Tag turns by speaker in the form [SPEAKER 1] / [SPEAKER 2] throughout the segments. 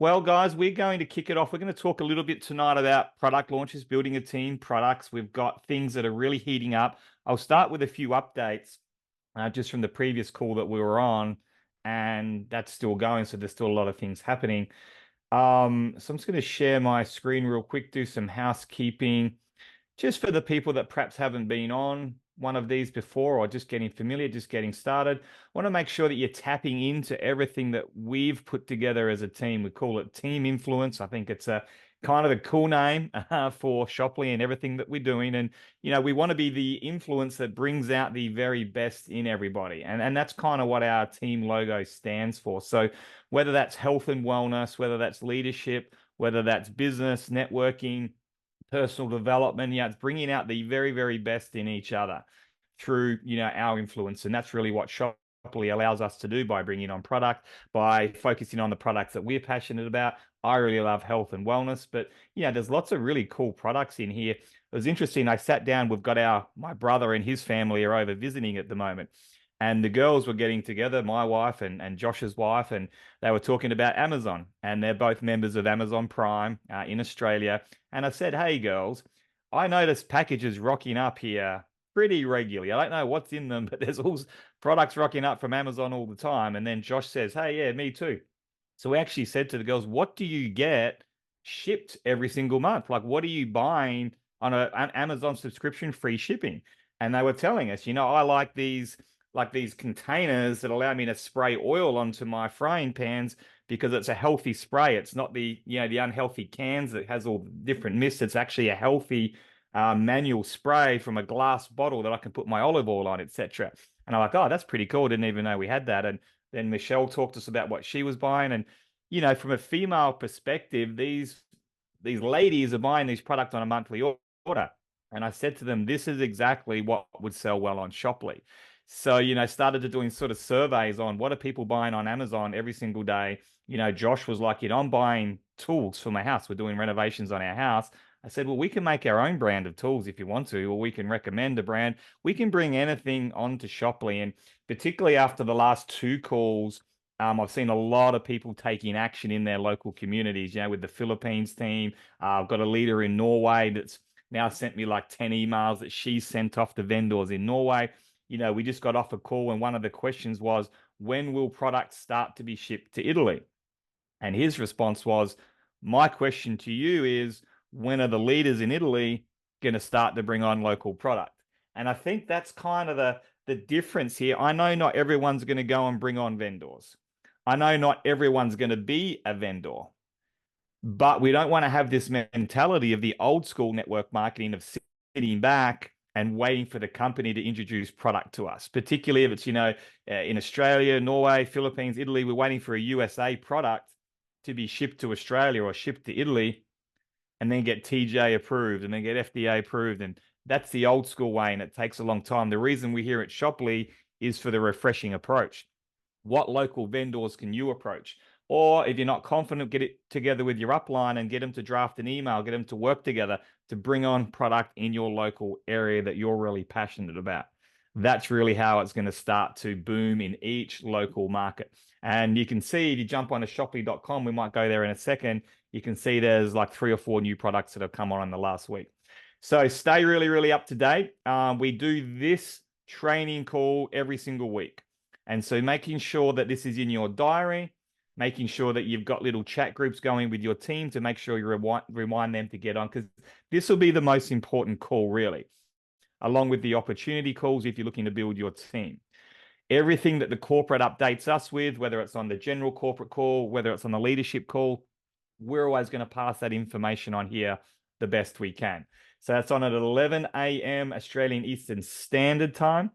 [SPEAKER 1] Well, guys, we're going to kick it off. We're going to talk a little bit tonight about product launches, building a team, products. We've got things that are really heating up. I'll start with a few updates just from the previous call that we were on, and that's still going. So there's still a lot of things happening. So I'm just going to share my screen real quick, do some housekeeping. Just for the people that perhaps haven't been on one of these before or just getting familiar, just getting started, I want to make sure that you're tapping into everything that we've put together as a team. We call it Team Influence. I think it's a kind of a cool name for Shopley and everything that we're doing. And, we want to be the influence that brings out the very best in everybody. And that's kind of what our team logo stands for. So whether that's health and wellness, whether that's leadership, whether that's business, networking, personal development. It's bringing out the very, very best in each other through, our influence. And that's really what Shoply allows us to do by bringing on product, by focusing on the products that we're passionate about. I really love health and wellness, but there's lots of really cool products in here. It was interesting. I sat down, we've got my brother and his family are over visiting at the moment. And the girls were getting together, my wife and Josh's wife, and they were talking about Amazon. And they're both members of Amazon Prime in Australia. And I said, hey, girls, I noticed packages rocking up here pretty regularly. I don't know what's in them, but there's all products rocking up from Amazon all the time. And then Josh says, hey, yeah, me too. So we actually said to the girls, what do you get shipped every single month? Like, what are you buying on an Amazon subscription free shipping? And they were telling us, I like these containers that allow me to spray oil onto my frying pans because it's a healthy spray. It's not the unhealthy cans that has all the different mists. It's actually a healthy manual spray from a glass bottle that I can put my olive oil on, etc. And I'm like, oh, that's pretty cool. Didn't even know we had that. And then Michelle talked to us about what she was buying. And, from a female perspective, these ladies are buying these products on a monthly order. And I said to them, this is exactly what would sell well on Shoply. So, started to doing sort of surveys on what are people buying on Amazon every single day. Josh was like, I'm buying tools for my house. We're doing renovations on our house. I said, well, we can make our own brand of tools if you want to, or we can recommend a brand. We can bring anything onto Shoply. And particularly after the last two calls, I've seen a lot of people taking action in their local communities, with the Philippines team. I've got a leader in Norway that's now sent me like 10 emails that she sent off to vendors in Norway. We just got off a call and one of the questions was, when will products start to be shipped to Italy? And his response was, my question to you is, when are the leaders in Italy going to start to bring on local product? And I think that's kind of the difference here. I know not everyone's going to go and bring on vendors. I know not everyone's going to be a vendor, but we don't want to have this mentality of the old school network marketing of sitting back and waiting for the company to introduce product to us, particularly if it's, in Australia, Norway, Philippines, Italy, we're waiting for a USA product to be shipped to Australia or shipped to Italy and then get TJ approved and then get FDA approved. And that's the old school way, and it takes a long time. The reason we're here at Shopley is for the refreshing approach. What local vendors can you approach? Or if you're not confident, get it together with your upline and get them to draft an email, get them to work together to bring on product in your local area that you're really passionate about. That's really how it's going to start to boom in each local market. And you can see if you jump on to shoply.com, we might go there in a second. You can see there's like 3 or 4 new products that have come on in the last week. So stay really, really up to date. We do this training call every single week. And so making sure that this is in your diary, making sure that you've got little chat groups going with your team to make sure you remind them to get on, because this will be the most important call, really, along with the opportunity calls if you're looking to build your team. Everything that the corporate updates us with, whether it's on the general corporate call, whether it's on the leadership call, we're always going to pass that information on here the best we can. So that's on at 11 a.m. Australian Eastern Standard Time.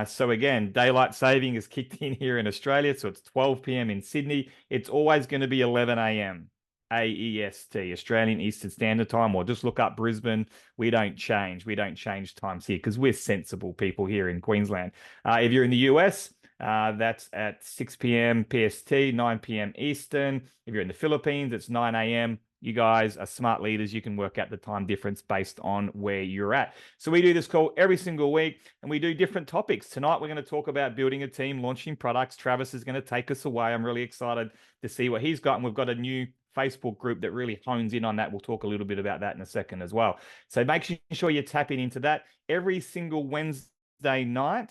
[SPEAKER 1] So again, daylight saving is kicked in here in Australia. So it's 12 p.m. in Sydney. It's always going to be 11 a.m. AEST, Australian Eastern Standard Time, or just look up Brisbane. We don't change. We don't change times here because we're sensible people here in Queensland. If you're in the US, that's at 6 p.m. PST, 9 p.m. Eastern. If you're in the Philippines, it's 9 a.m. You guys are smart leaders. You can work out the time difference based on where you're at. So we do this call every single week and we do different topics. Tonight, we're going to talk about building a team, launching products. Travis is going to take us away. I'm really excited to see what he's got. And we've got a new Facebook group that really hones in on that. We'll talk a little bit about that in a second as well. So make sure you're tapping into that. Every single Wednesday night,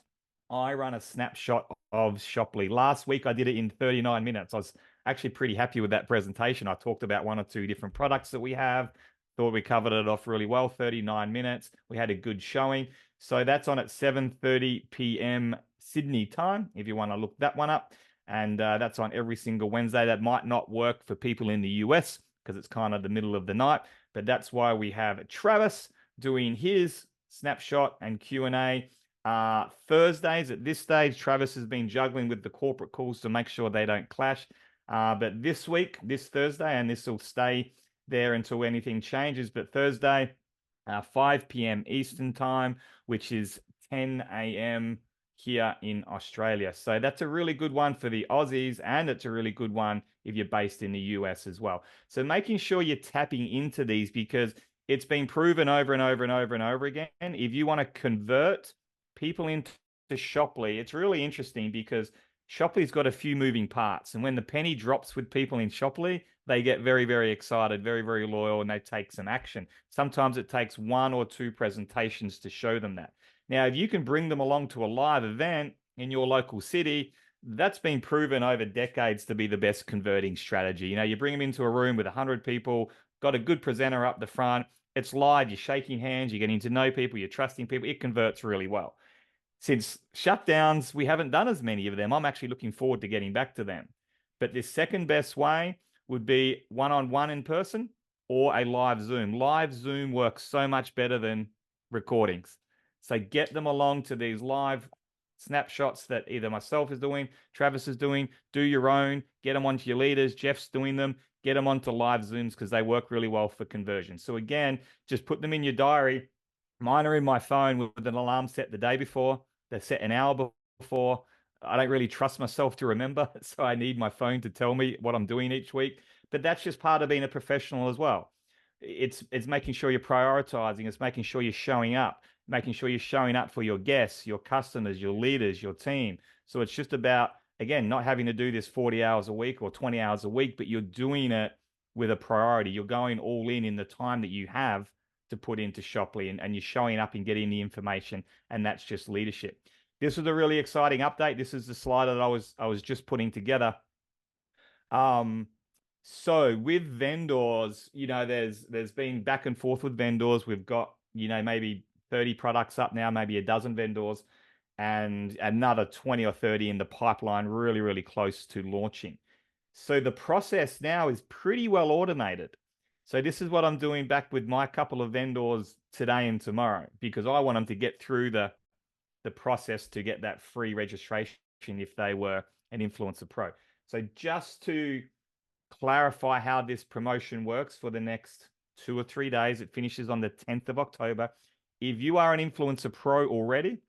[SPEAKER 1] I run a snapshot of Shoply. Last week, I did it in 39 minutes. I was actually pretty happy with that presentation. I talked about one or two different products that we have. Thought we covered it off really well, 39 minutes. We had a good showing. So that's on at 7:30 p.m. Sydney time, if you want to look that one up. And that's on every single Wednesday. That might not work for people in the US because it's kind of the middle of the night. But that's why we have Travis doing his snapshot and Q&A. Thursdays at this stage, Travis has been juggling with the corporate calls to make sure they don't clash. But this week, this Thursday, and this will stay there until anything changes. But Thursday, 5 p.m. Eastern time, which is 10 a.m. here in Australia. So that's a really good one for the Aussies, and it's a really good one if you're based in the US as well. So making sure you're tapping into these, because it's been proven over and over and over and over again. If you want to convert people into Shoply, it's really interesting because Shoply's got a few moving parts. And when the penny drops with people in Shoply, they get very, very excited, very, very loyal, and they take some action. Sometimes it takes 1 or 2 presentations to show them that. Now, if you can bring them along to a live event in your local city, that's been proven over decades to be the best converting strategy. You bring them into a room with 100 people, got a good presenter up the front, it's live, you're shaking hands, you're getting to know people, you're trusting people, it converts really well. Since shutdowns, we haven't done as many of them. I'm actually looking forward to getting back to them. But the second best way would be one-on-one in person or a live Zoom. Live Zoom works so much better than recordings. So get them along to these live snapshots that either myself is doing, Travis is doing, do your own, get them onto your leaders, Jeff's doing them, get them onto live Zooms because they work really well for conversion. So again, just put them in your diary. Mine are in my phone with an alarm set the day before. They're set an hour before. I don't really trust myself to remember, so I need my phone to tell me what I'm doing each week. But that's just part of being a professional as well. It's making sure you're prioritizing. It's making sure you're showing up, making sure you're showing up for your guests, your customers, your leaders, your team. So it's just about, again, not having to do this 40 hours a week or 20 hours a week, but you're doing it with a priority. You're going all in the time that you have to put into Shoply, and you're showing up and getting the information, and that's just leadership. This was a really exciting update. This is the slide that I was just putting together. So with vendors, there's been back and forth with vendors. We've got, maybe 30 products up now, maybe a dozen vendors, and another 20 or 30 in the pipeline, really, really close to launching. So the process now is pretty well automated. So this is what I'm doing back with my couple of vendors today and tomorrow, because I want them to get through the process to get that free registration if they were an Influencer Pro. So just to clarify how this promotion works for the next 2 or 3 days, it finishes on the 10th of October. If you are an Influencer Pro already,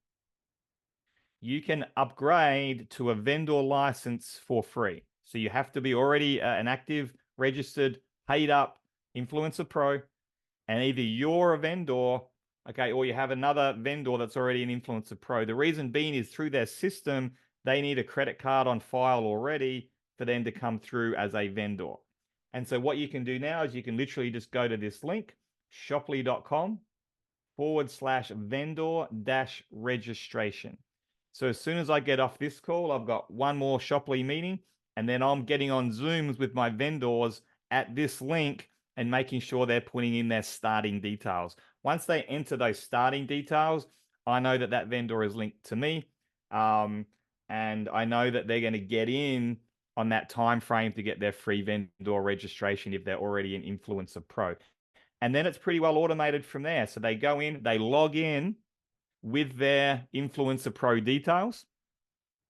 [SPEAKER 1] you can upgrade to a vendor license for free. So you have to be already an active, registered, paid up Influencer Pro, and either you're a vendor, okay, or you have another vendor that's already an Influencer Pro. The reason being is through their system, they need a credit card on file already for them to come through as a vendor. And so what you can do now is you can literally just go to this link, shoply.com/vendor-registration. So as soon as I get off this call, I've got one more Shoply meeting, and then I'm getting on Zooms with my vendors at this link and making sure they're putting in their starting details. Once they enter those starting details, I know that that vendor is linked to me, and I know that they're going to get in on that time frame to get their free vendor registration if they're already an Influencer Pro. And then it's pretty well automated from there. So they go in, they log in with their Influencer Pro details.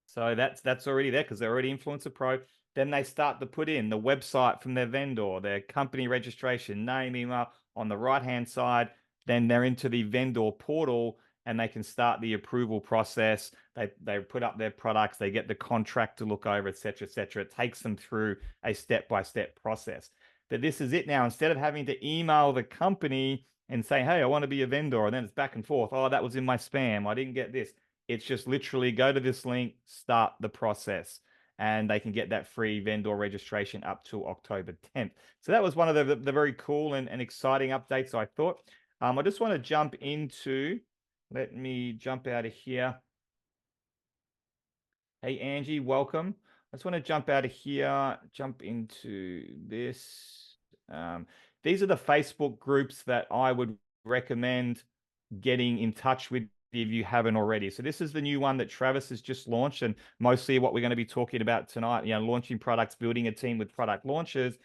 [SPEAKER 1] So that's already there because they're already Influencer Pro. Then they start to put in the website from their vendor, their company registration, name, email on the right-hand side. Then they're into the vendor portal and they can start the approval process. They put up their products, they get the contract to look over, et cetera, et cetera. It takes them through a step-by-step process. But this is it now. Instead of having to email the company and say, hey, I want to be a vendor, and then it's back and forth. Oh, that was in my spam. I didn't get this. It's just literally go to this link, start the process. and they can get that free vendor registration up till October 10th. So that was one of the very cool and exciting updates, I thought. I just want to jump into, let me jump out of here. Hey, Angie, welcome. I just want to jump out of here, jump into this. These are the Facebook groups that I would recommend getting in touch with if you haven't already. So this is the new one that Travis has just launched, and mostly what we're going to be talking about tonight, launching products, building a team with product launches.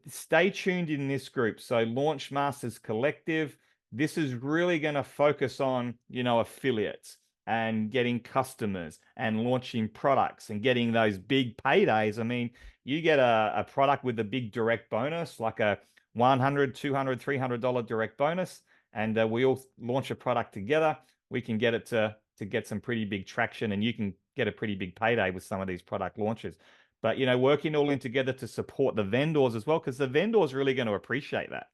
[SPEAKER 1] Stay tuned in this group. So Launch Masters Collective, this is really going to focus on, affiliates and getting customers and launching products and getting those big paydays. I mean, you get a product with a big direct bonus, like a $100, $200, $300 direct bonus, and we all launch a product together. We can get it to get some pretty big traction, and you can get a pretty big payday with some of these product launches. But, working all in together to support the vendors as well, because the vendors are really going to appreciate that.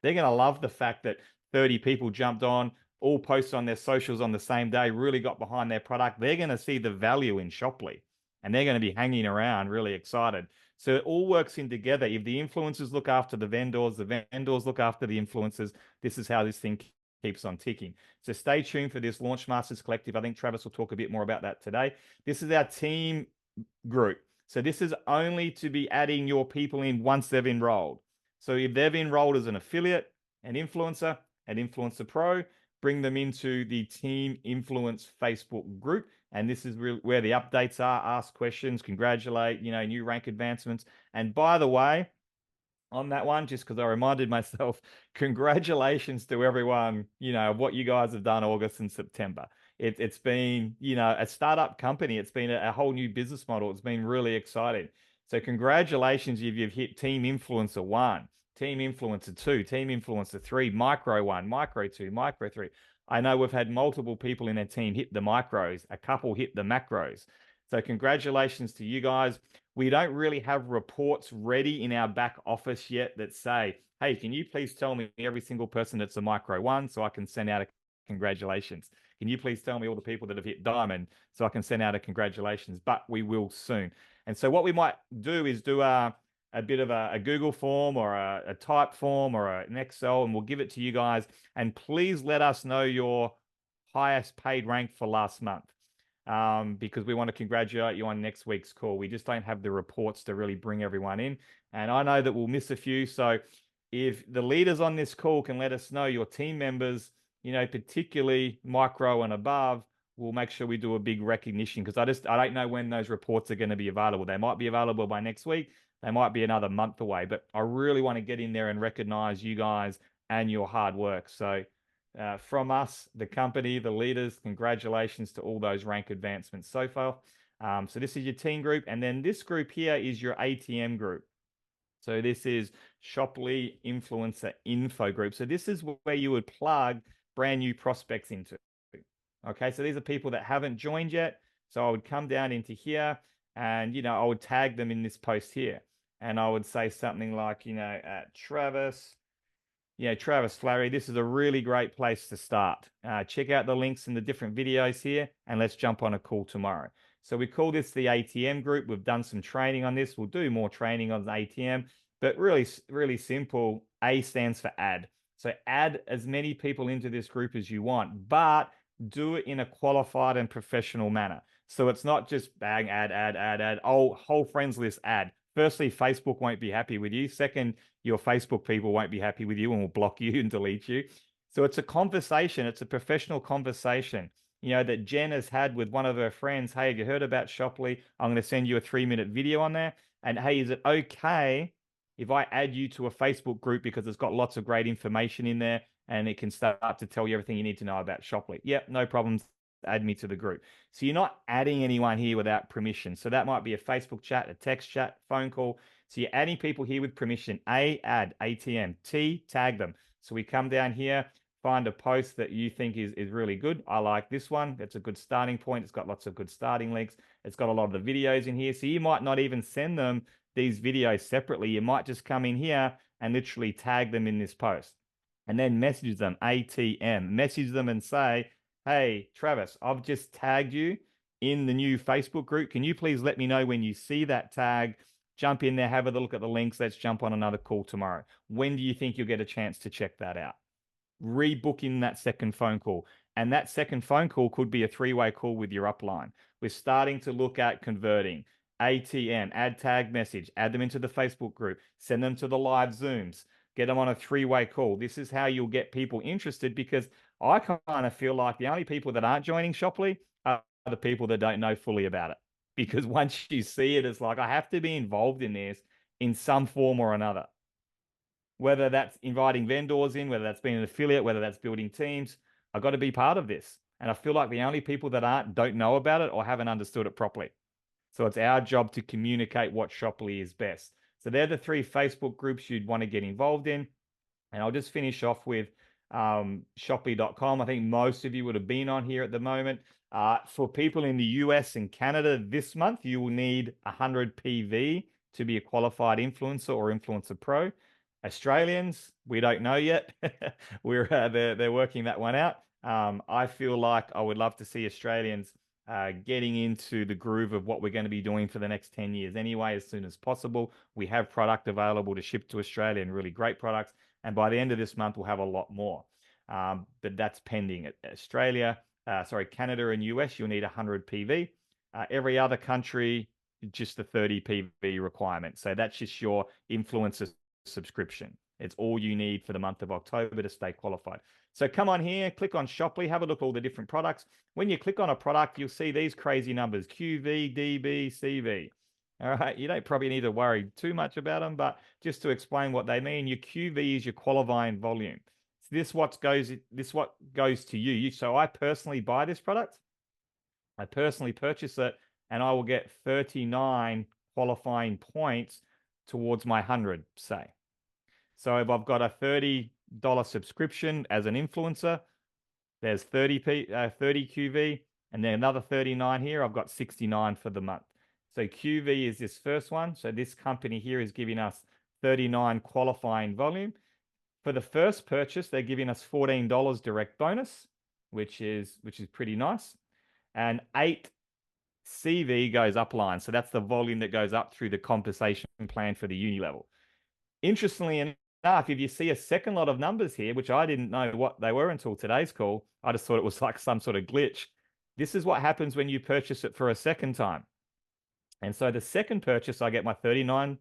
[SPEAKER 1] They're going to love the fact that 30 people jumped on, all posted on their socials on the same day, really got behind their product. They're going to see the value in Shoply, and they're going to be hanging around really excited. So it all works in together. If the influencers look after the vendors look after the influencers, this is how this thing keeps on ticking. So stay tuned for this Launch Masters Collective. I think Travis will talk a bit more about that today. This is our team group. So this is only to be adding your people in once they've enrolled. So if they've enrolled as an affiliate, an influencer pro, bring them into the Team Influence Facebook group. And this is where the updates are. Ask questions, congratulate, new rank advancements. And by the way, on that one, just because I reminded myself, congratulations to everyone, what you guys have done August and September. It's been, a startup company. It's been a whole new business model. It's been really exciting. So congratulations if you've hit Team Influencer 1, Team Influencer 2, Team Influencer 3, Micro 1, Micro 2, Micro 3. I know we've had multiple people in our team hit the micros, a couple hit the macros. So congratulations to you guys. We don't really have reports ready in our back office yet that say, hey, can you please tell me every single person that's a Micro 1 so I can send out a congratulations? Can you please tell me all the people that have hit Diamond so I can send out a congratulations? But we will soon. And so what we might do is do a bit of a Google form or a type form or an Excel, and we'll give it to you guys. And please let us know your highest paid rank for last month, because we want to congratulate you on next week's call. We just don't have the reports to really bring everyone in. And I know that we'll miss a few. So if the leaders on this call can let us know your team members, particularly micro and above, we'll make sure we do a big recognition, because I don't know when those reports are going to be available. They might be available by next week. They might be another month away, but I really want to get in there and recognize you guys and your hard work. So from us, the company, the leaders, congratulations to all those rank advancements so far. So this is your team group. And then this group here is your ATM group. So this is Shoply Influencer Info Group. So this is where you would plug brand new prospects into. Okay, so these are people that haven't joined yet. So I would come down into here and, I would tag them in this post here. And I would say something like, Travis Flaherty, this is a really great place to start. Check out the links in the different videos here, and let's jump on a call tomorrow. So we call this the ATM group. We've done some training on this. We'll do more training on the ATM, but really, really simple. A stands for add. So add as many people into this group as you want, but do it in a qualified and professional manner. So it's not just bang, add, whole friends list, add. Firstly, Facebook won't be happy with you. Second, your Facebook people won't be happy with you and will block you and delete you. So it's a conversation. It's a professional conversation, that Jen has had with one of her friends. Hey, have you heard about Shoply? I'm going to send you a 3-minute video on there. And hey, is it okay if I add you to a Facebook group because it's got lots of great information in there and it can start to tell you everything you need to know about Shoply? Yep, no problems. Add me to the group. So you're not adding anyone here without permission. So that might be a Facebook chat, a text chat, phone call. So you're adding people here with permission. A, add, ATM. T, tag them. So we come down here, find a post that you think is really good. I like this one. It's a good starting point. It's got lots of good starting links. It's got a lot of the videos in here. So you might not even send them these videos separately. You might just come in here and literally tag them in this post and then message them, ATM. Message them and say, hey, Travis, I've just tagged you in the new Facebook group. Can you please let me know when you see that tag? Jump in there, have a look at the links. Let's jump on another call tomorrow. When do you think you'll get a chance to check that out? Rebook in that second phone call. And that second phone call could be a three-way call with your upline. We're starting to look at converting ATM, add tag message, add them into the Facebook group, send them to the live Zooms, get them on a three-way call. This is how you'll get people interested, because I kind of feel like the only people that aren't joining Shoply are the people that don't know fully about it. Because once you see it, it's like, I have to be involved in this in some form or another. Whether that's inviting vendors in, whether that's being an affiliate, whether that's building teams, I've got to be part of this. And I feel like the only people that don't know about it or haven't understood it properly. So it's our job to communicate what Shoply is best. So they're the 3 Facebook groups you'd want to get involved in. And I'll just finish off with Shoply.com. I think most of you would have been on here at the moment. For people in the US and Canada this month, you will need 100 PV to be a qualified influencer or influencer pro. Australians, we don't know yet. They're working that one out. I feel like I would love to see Australians getting into the groove of what we're going to be doing for the next 10 years anyway, as soon as possible. We have product available to ship to Australia, and really great products. And by the end of this month, we'll have a lot more. But that's pending. Canada and US, you'll need 100 PV. Every other country, just the 30 PV requirement. So that's just your influencer subscription. It's all you need for the month of October to stay qualified. So come on here, click on Shoply, have a look at all the different products. When you click on a product, you'll see these crazy numbers: QV, DB, CV. All right, you don't probably need to worry too much about them, but just to explain what they mean, your QV is your qualifying volume. So this what goes to you. So I personally buy this product, I personally purchase it, and I will get 39 qualifying points towards my 100, say. So if I've got a $30 subscription as an influencer, there's 30 QV, and then another 39 here. I've got 69 for the month. So QV is this first one. So this company here is giving us 39 qualifying volume. For the first purchase, they're giving us $14 direct bonus, which is pretty nice. And 8 CV goes upline. So that's the volume that goes up through the compensation plan for the uni level. Interestingly enough, if you see a second lot of numbers here, which I didn't know what they were until today's call, I just thought it was like some sort of glitch. This is what happens when you purchase it for a second time. And so the second purchase, I get my 39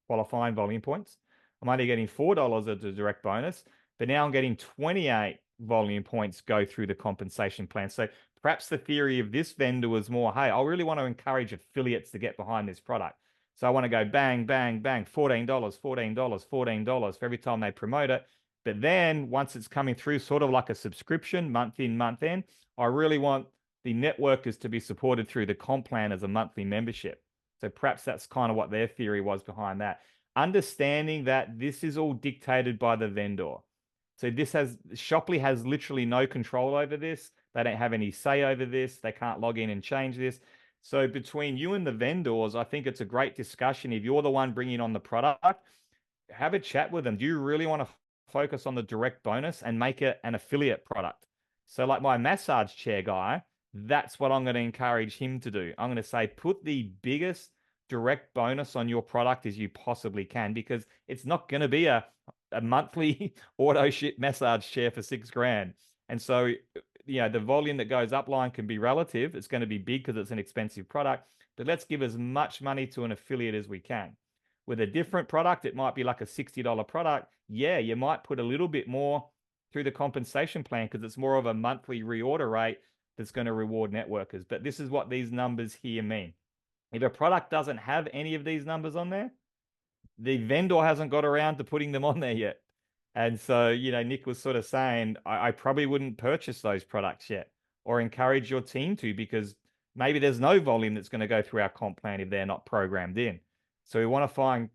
[SPEAKER 1] qualifying volume points. I'm only getting $4 as a direct bonus, but now I'm getting 28 volume points go through the compensation plan. So perhaps the theory of this vendor was more, hey, I really want to encourage affiliates to get behind this product. So I want to go bang, bang, bang, $14, $14, $14 for every time they promote it. But then once it's coming through sort of like a subscription, month in, month in, I really want the networkers to be supported through the comp plan as a monthly membership. So perhaps that's kind of what their theory was behind that. Understanding that this is all dictated by the vendor. So Shoply has literally no control over this. They don't have any say over this. They can't log in and change this. So between you and the vendors, I think it's a great discussion. If you're the one bringing on the product, have a chat with them. Do you really want to focus on the direct bonus and make it an affiliate product? So like my massage chair guy, that's what I'm going to encourage him to do. I'm going to say, put the biggest direct bonus on your product as you possibly can, because it's not going to be a monthly auto ship massage chair for $6,000. And so, the volume that goes upline can be relative. It's going to be big because it's an expensive product, but let's give as much money to an affiliate as we can. With a different product, it might be like a $60 product. Yeah, you might put a little bit more through the compensation plan because it's more of a monthly reorder rate that's going to reward networkers. But this is what these numbers here mean. If a product doesn't have any of these numbers on there, the vendor hasn't got around to putting them on there yet. And so, Nick was sort of saying, I probably wouldn't purchase those products yet or encourage your team to, because maybe there's no volume that's going to go through our comp plan if they're not programmed in. So we want to find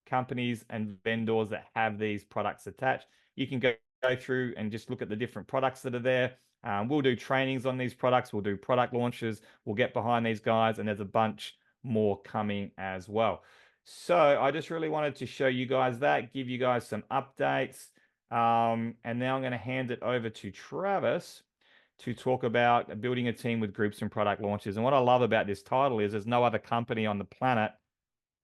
[SPEAKER 1] companies and vendors that have these products attached. You can go through and just look at the different products that are there. We'll do trainings on these products. We'll do product launches. We'll get behind these guys, and there's a bunch more coming as well. So I just really wanted to show you guys that, give you guys some updates. And now I'm going to hand it over to Travis to talk about building a team with groups and product launches. And what I love about this title is there's no other company on the planet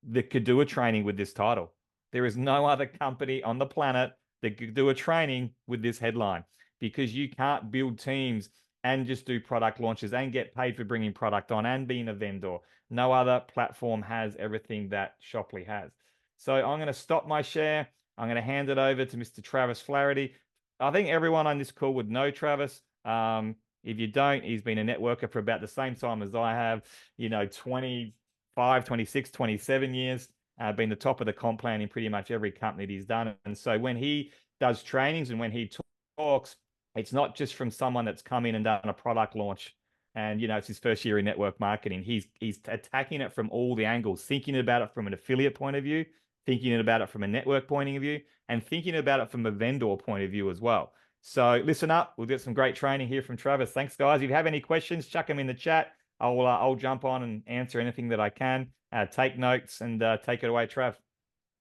[SPEAKER 1] that could do a training with this title. There is no other company on the planet that could do a training with this headline, because you can't build teams and just do product launches and get paid for bringing product on and being a vendor. No other platform has everything that Shoply has. So I'm going to stop my share. I'm going to hand it over to Mr. Travis Flaherty. I think everyone on this call would know Travis. If you don't, he's been a networker for about the same time as I have, 25, 26, 27 years, been the top of the comp plan in pretty much every company that he's done. And so when he does trainings and when he talks, it's not just from someone that's come in and done a product launch and, it's his first year in network marketing. He's attacking it from all the angles, thinking about it from an affiliate point of view, thinking about it from a network point of view, and thinking about it from a vendor point of view as well. So listen up. We'll get some great training here from Travis. Thanks, guys. If you have any questions, chuck them in the chat. I'll jump on and answer anything that I can. Take notes and take it away, Trav.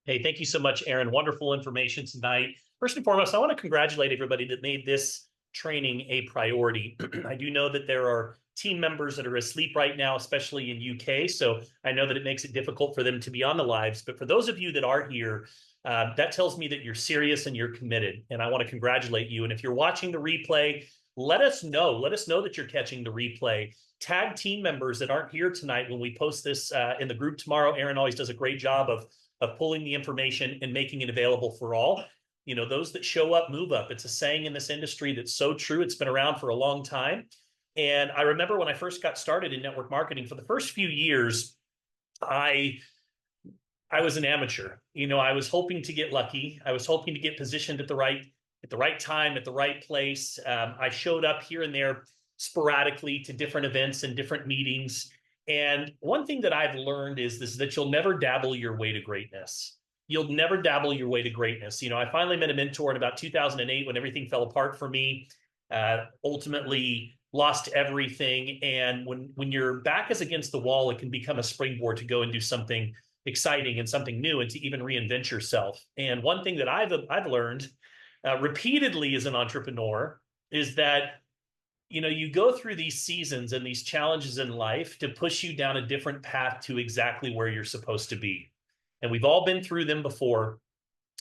[SPEAKER 2] Hey, thank you so much, Aaron. Wonderful information tonight. First and foremost, I want to congratulate everybody that made this training a priority. I do know that there are team members that are asleep right now, especially in UK. So I know that it makes it difficult for them to be on the lives. But for those of you that are here, that tells me that you're serious and you're committed. And I want to congratulate you. And if you're watching the replay, let us know. Let us know that you're catching the replay. Tag team members that aren't here tonight when we post this in the group tomorrow. Aaron always does a great job of pulling the information and making it available for all. Those that show up, move up. It's a saying in this industry that's so true. It's been around for a long time. And I remember when I first got started in network marketing, for the first few years, I was an amateur. I was hoping to get lucky. I was hoping to get positioned at the right time, at the right place. I showed up here and there sporadically to different events and different meetings. And one thing that I've learned is that you'll never dabble your way to greatness. You'll never dabble your way to greatness. I finally met a mentor in about 2008 when everything fell apart for me, ultimately lost everything. And when your back is against the wall, it can become a springboard to go and do something exciting and something new and to even reinvent yourself. And one thing that I've learned repeatedly as an entrepreneur is that you go through these seasons and these challenges in life to push you down a different path to exactly where you're supposed to be. And we've all been through them before.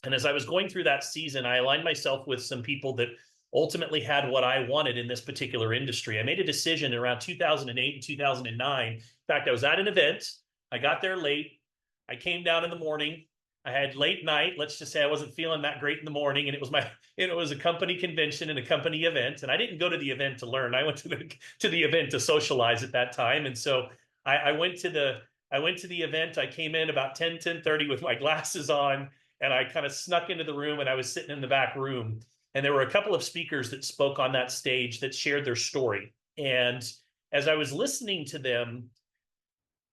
[SPEAKER 2] And as I was going through that season, I aligned myself with some people that ultimately had what I wanted in this particular industry. I made a decision around 2008 and 2009. In fact, I was at an event. I got there late. I came down in the morning. I had late night. Let's just say I wasn't feeling that great in the morning, and it was a company convention and a company event. And I didn't go to the event to learn. I went to the event to socialize at that time. And so I went to the event. I came in about 10:30 with my glasses on, and I kind of snuck into the room, and I was sitting in the back room. And there were a couple of speakers that spoke on that stage that shared their story. And as I was listening to them,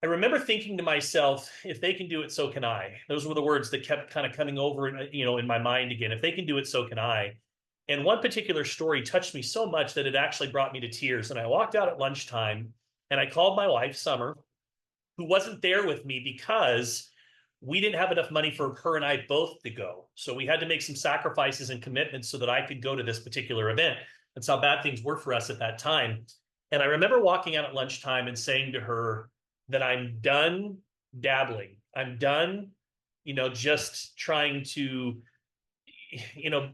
[SPEAKER 2] I remember thinking to myself, if they can do it, so can I. Those were the words that kept kind of coming over, in my mind again. If they can do it, so can I. And one particular story touched me so much that it actually brought me to tears. And I walked out at lunchtime, and I called my wife, Summer, who wasn't there with me because we didn't have enough money for her and I both to go. So we had to make some sacrifices and commitments so that I could go to this particular event. That's how bad things were for us at that time. And I remember walking out at lunchtime and saying to her that I'm done dabbling. I'm done, just trying to,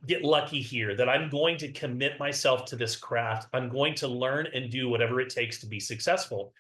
[SPEAKER 2] get lucky here, that I'm going to commit myself to this craft. I'm going to learn and do whatever it takes to be successful.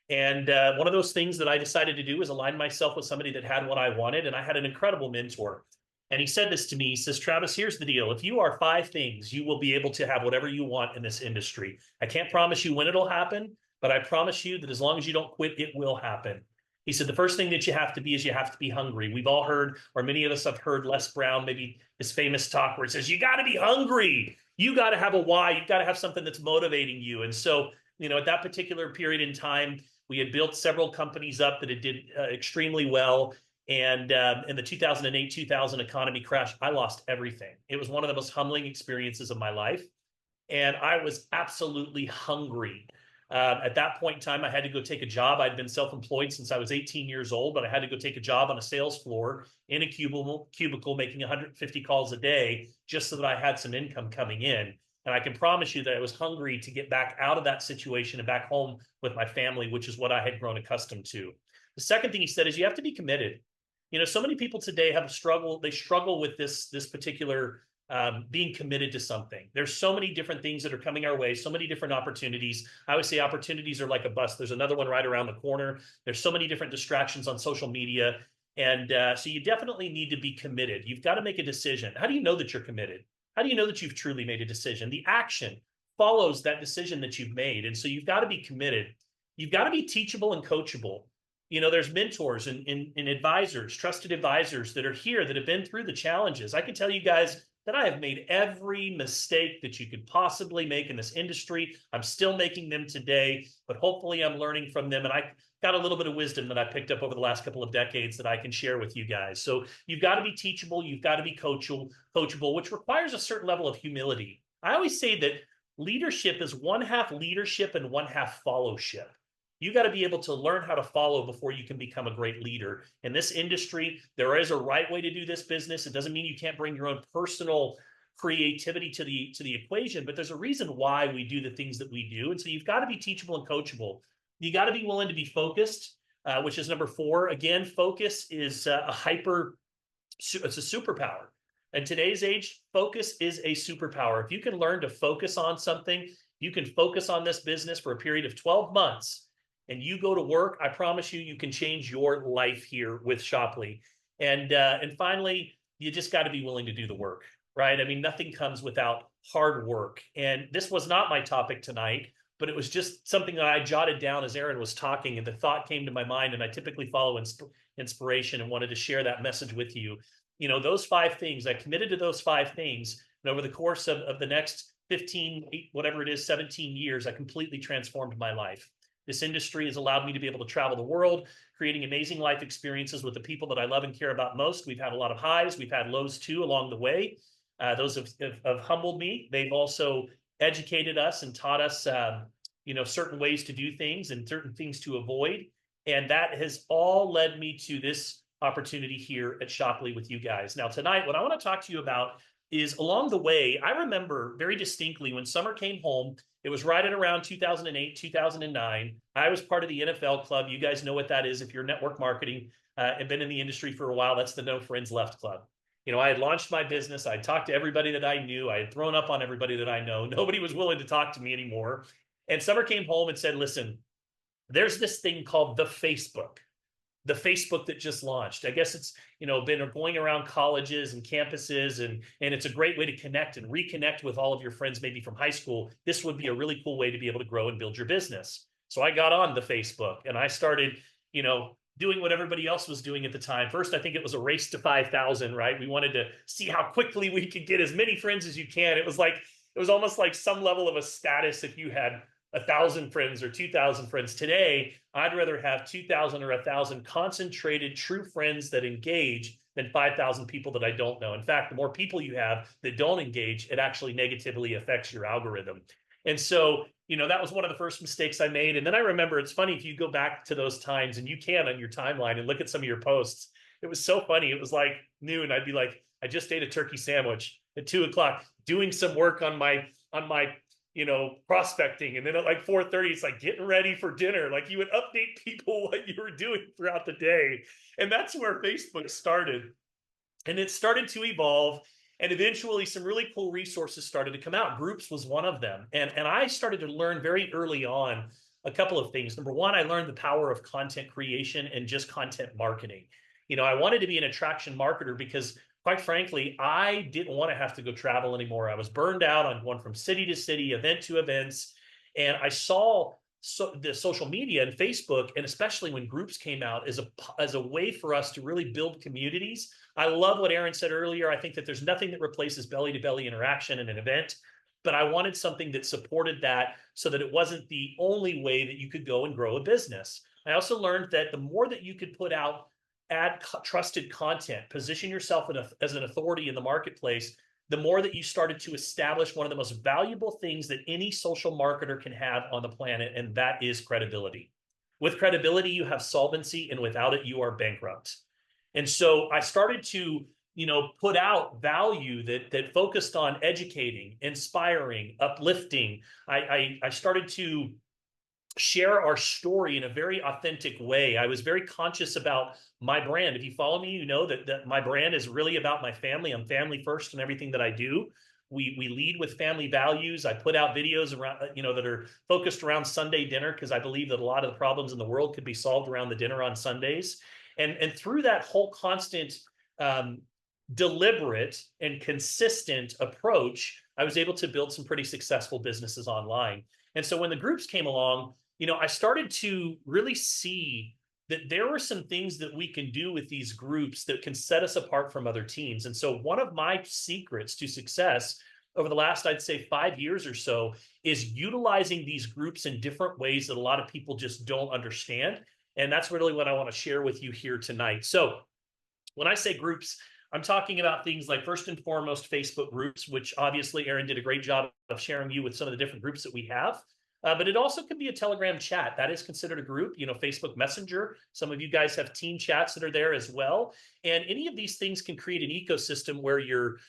[SPEAKER 2] And one of those things that I decided to do was align myself with somebody that had what I wanted. And I had an incredible mentor. And he said this to me. He says, Travis, here's the deal. If you are 5 things, you will be able to have whatever you want in this industry. I can't promise you when it'll happen, but I promise you that as long as you don't quit, it will happen. He said, the first thing that you have to be is you have to be hungry. We've all heard, or many of us have heard Les Brown, maybe his famous talk where he says, you got to be hungry. You got to have a why. You've got to have something that's motivating you. And so, at that particular period in time, we had built several companies up that it did extremely well. And in the 2008-2000 economy crash, I lost everything. It was one of the most humbling experiences of my life. And I was absolutely hungry. At that point in time, I had to go take a job. I'd been self-employed since I was 18 years old, but I had to go take a job on a sales floor in a cubicle making 150 calls a day just so that I had some income coming in. And I can promise you that I was hungry to get back out of that situation and back home with my family, which is what I had grown accustomed to. The second thing he said is you have to be committed. You know, so many people today have a struggle. They struggle with this particular being committed to something. There's so many different things that are coming our way, so many different opportunities. I always say opportunities are like a bus. There's another one right around the corner. There's so many different distractions on social media. And so you definitely need to be committed. You've got to make a decision. How do you know that you're committed? How do you know that you've truly made a decision? The action follows that decision that you've made. And so you've got to be committed. You've got to be teachable and coachable. You know, there's mentors and advisors, trusted advisors that are here that have been through the challenges. I can tell you guys that I have made every mistake that you could possibly make in this industry. I'm still making them today, but hopefully I'm learning from them. And I got a little bit of wisdom that I picked up over the last couple of decades that I can share with you guys. So you've got to be teachable. You've got to be coachable, which requires a certain level of humility. I always say that leadership is one half leadership and one half followship. You got to be able to learn how to follow before you can become a great leader. In this industry, there is a right way to do this business. It doesn't mean you can't bring your own personal creativity to the equation, but there's a reason why we do the things that we do. And so you've got to be teachable and coachable. You got to be willing to be focused, which is number 4. Again, focus is it's a superpower. In today's age, focus is a superpower. If you can learn to focus on something, you can focus on this business for a period of 12 months, and you go to work, I promise you, you can change your life here with Shopley. And finally, you just got to be willing to do the work, right? I mean, nothing comes without hard work. And this was not my topic tonight, but it was just something that I jotted down as Aaron was talking, and the thought came to my mind. And I typically follow inspiration and wanted to share that message with you. You know, those 5 things, I committed to those 5 things. And over the course of the next 15, whatever it is, 17 years, I completely transformed my life. This industry has allowed me to be able to travel the world, creating amazing life experiences with the people that I love and care about most. We've had a lot of highs. We've had lows too along the way. Those have humbled me. They've also educated us and taught us, you know, certain ways to do things and certain things to avoid. And that has all led me to this opportunity here at Shopley with you guys. Now, tonight, what I want to talk to you about is along the way, I remember very distinctly when summer came home. It was right at around 2008, 2009. I was part of the NFL club. You guys know what that is. If you're network marketing and been in the industry for a while, that's the No Friends Left Club. You know, I had launched my business. I had talked to everybody that I knew. I had thrown up on everybody that I know. Nobody was willing to talk to me anymore. And summer came home and said, listen, there's this thing called the Facebook that just launched. I guess it's, you know, been going around colleges and campuses, and it's a great way to connect and reconnect with all of your friends, maybe from high school. This would be a really cool way to be able to grow and build your business. So I got on the Facebook and I started, you know, doing what everybody else was doing at the time. First, I think it was a race to 5,000, right? We wanted to see how quickly we could get as many friends as you can. It was almost like some level of a status if you had 1,000 friends or 2,000 friends. Today, I'd rather have 2,000 or 1,000 concentrated true friends that engage than 5,000 people that I don't know. In fact, the more people you have that don't engage, it actually negatively affects your algorithm. And so, you know, that was one of the first mistakes I made. And then I remember, it's funny, if you go back to those times, and you can on your timeline and look at some of your posts, it was so funny. It was like noon. I'd be like, I just ate a turkey sandwich at 2:00, doing some work on my you know, prospecting. And then at like 4:30, it's like getting ready for dinner. Like you would update people what you were doing throughout the day. And that's where Facebook started. And it started to evolve. And eventually some really cool resources started to come out. Groups was one of them. And I started to learn very early on a couple of things. Number one, I learned the power of content creation and just content marketing. You know, I wanted to be an attraction marketer because, quite frankly, I didn't want to have to go travel anymore. I was burned out on going from city to city, event to events. And I saw the social media and Facebook, and especially when groups came out, as a way for us to really build communities. I love what Aaron said earlier. I think that there's nothing that replaces belly-to-belly interaction in an event. But I wanted something that supported that so that it wasn't the only way that you could go and grow a business. I also learned that the more that you could put out, add trusted content, position yourself as an authority in the marketplace, the more that you started to establish one of the most valuable things that any social marketer can have on the planet, and that is credibility. With credibility, you have solvency, and without it, you are bankrupt. And so I started to put out value that focused on educating, inspiring, uplifting. I started to share our story in a very authentic way. I was very conscious about my brand. If you follow me, you know that my brand is really about my family. I'm family first in everything that I do. We lead with family values. I put out videos around, that are focused around Sunday dinner, because I believe that a lot of the problems in the world could be solved around the dinner on Sundays. And through that whole constant, deliberate and consistent approach, I was able to build some pretty successful businesses online. And so when the groups came along, I started to really see that there were some things that we can do with these groups that can set us apart from other teams. And so one of my secrets to success over the last, I'd say, 5 years or so, is utilizing these groups in different ways that a lot of people just don't understand. And that's really what I want to share with you here tonight. So when I say groups, I'm talking about things like, first and foremost, Facebook groups, which obviously Aaron did a great job of sharing you with some of the different groups that we have. But it also can be a Telegram chat. That is considered a group. Facebook Messenger. Some of you guys have team chats that are there as well. And any of these things can create an ecosystem where your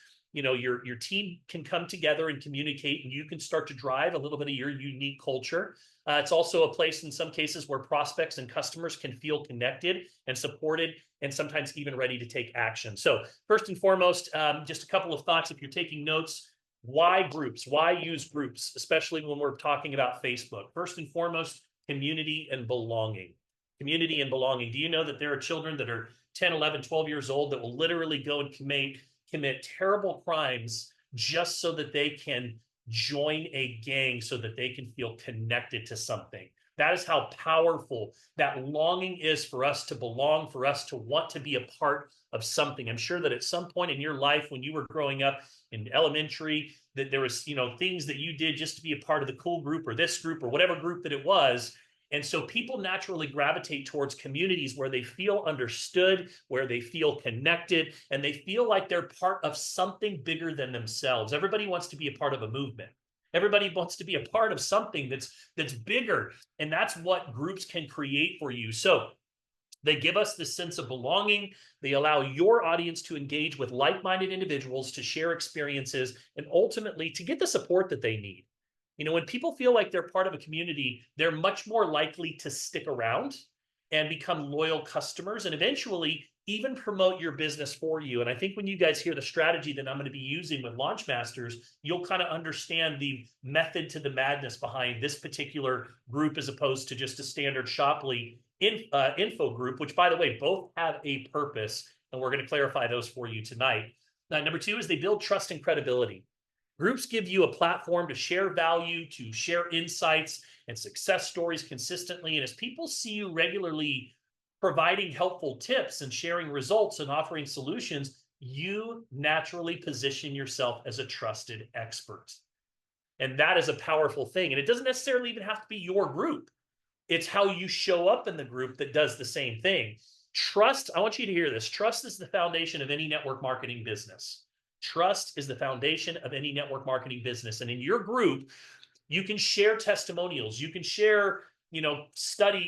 [SPEAKER 2] team can come together and communicate, and you can start to drive a little bit of your unique culture. It's also a place in some cases where prospects and customers can feel connected and supported, and sometimes even ready to take action. So first and foremost, just a couple of thoughts if you're taking notes. Why groups? Why use groups, especially when we're talking about Facebook? First and foremost, community and belonging. Community and belonging. Do you know that there are children that are 10, 11, 12 years old that will literally go and commit terrible crimes just so that they can join a gang, so that they can feel connected to something? That is how powerful that longing is for us to belong, for us to want to be a part of something. I'm sure that at some point in your life, when you were growing up in elementary, that there was, things that you did just to be a part of the cool group or this group or whatever group that it was. And so people naturally gravitate towards communities where they feel understood, where they feel connected, and they feel like they're part of something bigger than themselves. Everybody wants to be a part of a movement. Everybody wants to be a part of something that's bigger. And that's what groups can create for you. So they give us this sense of belonging. They allow your audience to engage with like-minded individuals, to share experiences, and ultimately to get the support that they need. When people feel like they're part of a community, they're much more likely to stick around and become loyal customers, and eventually even promote your business for you. And I think when you guys hear the strategy that I'm going to be using with Launch Masters, you'll kind of understand the method to the madness behind this particular group, as opposed to just a standard Shoply info group, which, by the way, both have a purpose, and we're going to clarify those for you tonight. Now, number two is they build trust and credibility. Groups give you a platform to share value, to share insights and success stories consistently. And as people see you regularly providing helpful tips and sharing results and offering solutions, you naturally position yourself as a trusted expert. And that is a powerful thing. And it doesn't necessarily even have to be your group. It's how you show up in the group that does the same thing. Trust, I want you to hear this. Trust is the foundation of any network marketing business. Trust is the foundation of any network marketing business. And in your group, you can share testimonials. You can share,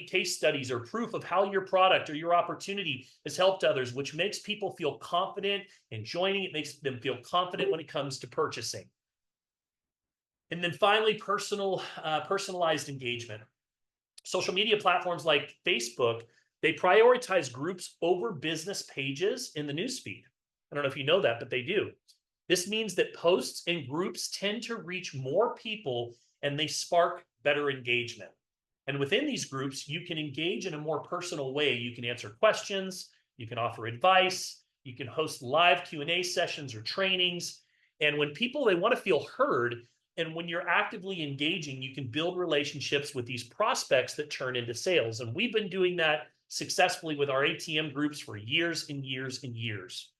[SPEAKER 2] case studies or proof of how your product or your opportunity has helped others, which makes people feel confident in joining. It makes them feel confident when it comes to purchasing. And then finally, personalized engagement. Social media platforms like Facebook, they prioritize groups over business pages in the newsfeed. I don't know if you know that, but they do. This means that posts and groups tend to reach more people, and they spark better engagement. And within these groups, you can engage in a more personal way. You can answer questions, you can offer advice, you can host live Q&A sessions or trainings. And when people, they want to feel heard, and when you're actively engaging, you can build relationships with these prospects that turn into sales. And we've been doing that successfully with our ATM groups for years and years and years.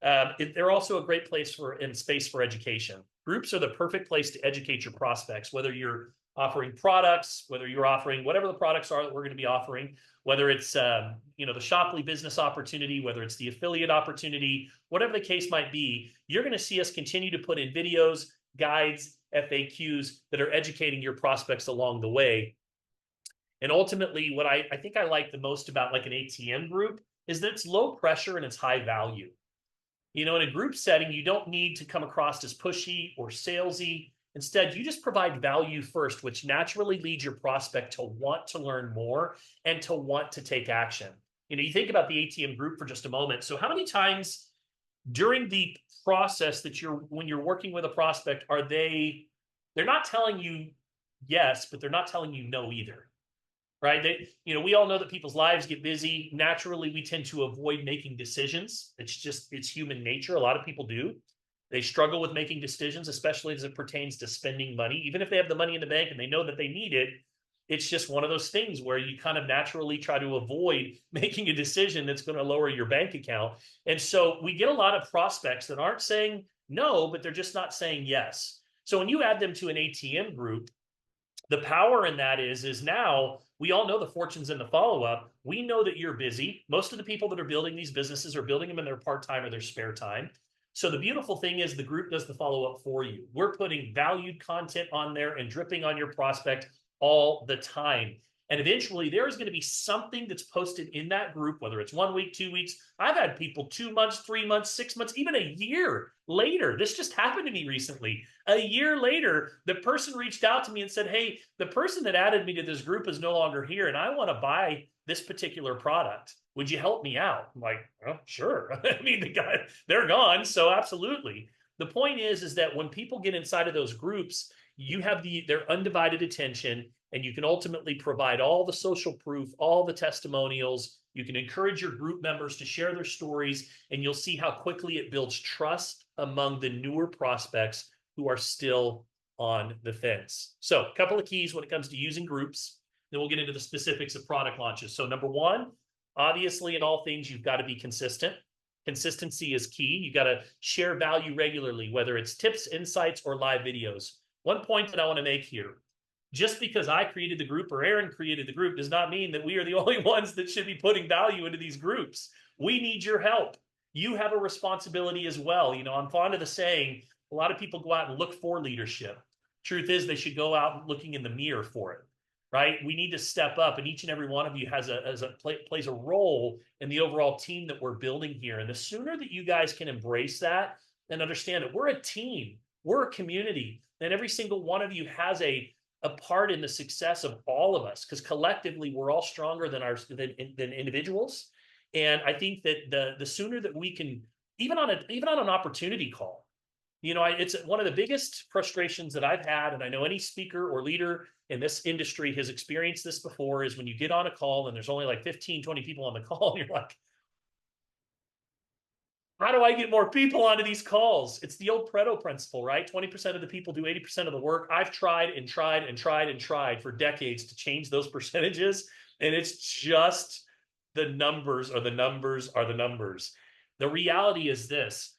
[SPEAKER 2] They're also a great place and space for education. Groups are the perfect place to educate your prospects, whether you're offering products, whether you're offering whatever the products are that we're going to be offering, whether it's the Shoply business opportunity, whether it's the affiliate opportunity, whatever the case might be. You're going to see us continue to put in videos, guides, FAQs that are educating your prospects along the way. And ultimately, what I think I like the most about like an ATM group is that it's low pressure and it's high value. You know, in a group setting, you don't need to come across as pushy or salesy. Instead, you just provide value first, which naturally leads your prospect to want to learn more and to want to take action. You know, you think about the ATM group for just a moment. So how many times during the process that when you're working with a prospect, they're not telling you yes, but they're not telling you no either, right? You know, we all know that people's lives get busy. Naturally, we tend to avoid making decisions. It's human nature. A lot of people do. They struggle with making decisions, especially as it pertains to spending money. Even if they have the money in the bank and they know that they need it, it's just one of those things where you kind of naturally try to avoid making a decision that's going to lower your bank account. And so we get a lot of prospects that aren't saying no, but they're just not saying yes. So when you add them to an ATM group, the power in that is now we all know the fortunes in the follow-up. We know that you're busy. Most of the people that are building these businesses are building them in their part-time or their spare time. So the beautiful thing is the group does the follow-up for you. We're putting valued content on there and dripping on your prospect all the time. And eventually there is going to be something that's posted in that group, whether it's 1 week, 2 weeks. I've had people 2 months, 3 months, 6 months, even a year later. This just happened to me recently. A year later, the person reached out to me and said, hey, the person that added me to this group is no longer here, and I want to buy this particular product. Would you help me out? I'm like, well, sure. I mean, they're gone. So absolutely. The point is that when people get inside of those groups, you have their undivided attention, and you can ultimately provide all the social proof, all the testimonials. You can encourage your group members to share their stories, and you'll see how quickly it builds trust among the newer prospects who are still on the fence. So a couple of keys when it comes to using groups. Then we'll get into the specifics of product launches. So number one, obviously in all things, you've got to be consistent. Consistency is key. You got to share value regularly, whether it's tips, insights, or live videos. One point that I want to make here, just because I created the group or Aaron created the group does not mean that we are the only ones that should be putting value into these groups. We need your help. You have a responsibility as well. You know, I'm fond of the saying, a lot of people go out and look for leadership. Truth is, they should go out looking in the mirror for it, right? We need to step up, and each and every one of you plays a role in the overall team that we're building here. And the sooner that you guys can embrace that and understand that we're a team, we're a community, then every single one of you has a part in the success of all of us, because collectively we're all stronger than individuals. And I think that the sooner that we can, even on an opportunity call, you know, it's one of the biggest frustrations that I've had, and I know any speaker or leader in this industry has experienced this before, is when you get on a call and there's only like 15, 20 people on the call, and you're like, how do I get more people onto these calls? It's the old Pareto principle, right? 20% of the people do 80% of the work. I've tried and tried and tried and tried for decades to change those percentages, and it's just the numbers are the numbers are the numbers. The reality is this.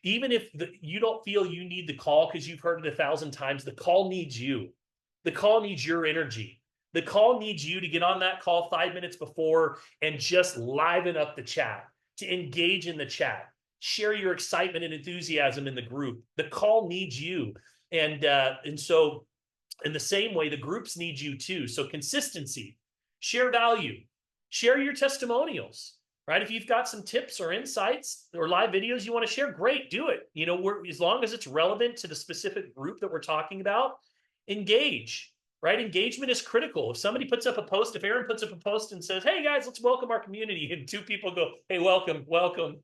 [SPEAKER 2] Even if you don't feel you need the call because you've heard it 1,000 times, the call needs you. The call needs your energy. The call needs you to get on that call 5 minutes before and just liven up the chat, to engage in the chat, share your excitement and enthusiasm in the group. The call needs you. And so in the same way, the groups need you too. So consistency, share value, share your testimonials, right? If you've got some tips or insights or live videos you want to share, great, do it. You know, as long as it's relevant to the specific group that we're talking about, engage, right? Engagement is critical. If somebody puts up a post, if Aaron puts up a post and says, hey guys, let's welcome our community, and 2 people go, hey, welcome, welcome.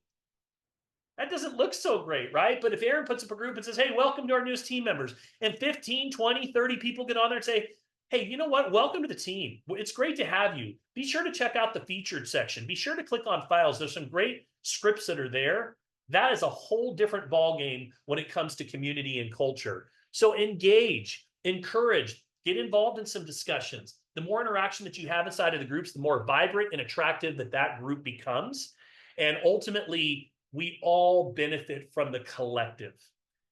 [SPEAKER 2] That doesn't look so great, right? But if Aaron puts up a group and says, hey, welcome to our newest team members, and 15, 20, 30 people get on there and say, hey, you know what? Welcome to the team. It's great to have you. Be sure to check out the featured section. Be sure to click on files. There's some great scripts that are there. That is a whole different ballgame when it comes to community and culture. So engage, encourage, get involved in some discussions. The more interaction that you have inside of the groups, the more vibrant and attractive that group becomes. And ultimately, we all benefit from the collective.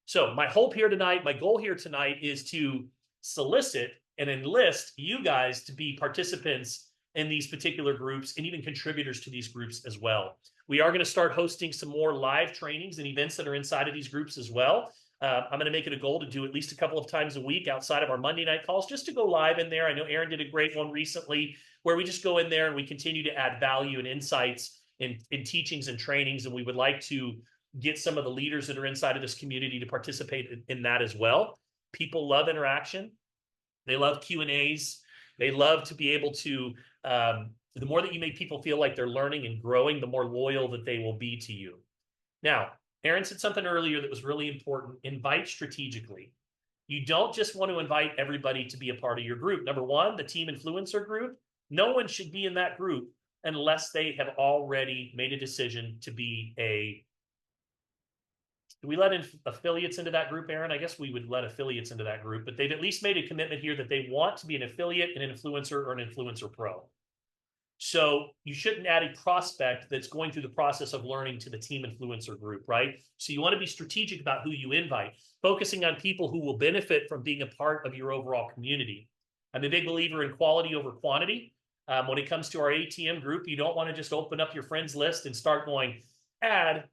[SPEAKER 2] So my hope here tonight, my goal here tonight is to solicit and enlist you guys to be participants in these particular groups and even contributors to these groups as well. We are going to start hosting some more live trainings and events that are inside of these groups as well. I'm going to make it a goal to do at least a couple of times a week outside of our Monday night calls, just to go live in there. I know Aaron did a great one recently where we just go in there and we continue to add value and insights in teachings and trainings. And we would like to get some of the leaders that are inside of this community to participate in that as well. People love interaction. They love Q&As. They love to be able to, the more that you make people feel like they're learning and growing, the more loyal that they will be to you. Now, Aaron said something earlier that was really important. Invite strategically. You don't just want to invite everybody to be a part of your group. Number one, the team influencer group. No one should be in that group unless they have already made a decision to be a... Do we let in affiliates into that group, Aaron? I guess we would let affiliates into that group, but they've at least made a commitment here that they want to be an affiliate, an influencer, or an influencer pro. So you shouldn't add a prospect that's going through the process of learning to the team influencer group, right? So you want to be strategic about who you invite, focusing on people who will benefit from being a part of your overall community. I'm a big believer in quality over quantity. When it comes to our ATM group, you don't want to just open up your friends list and start going, add,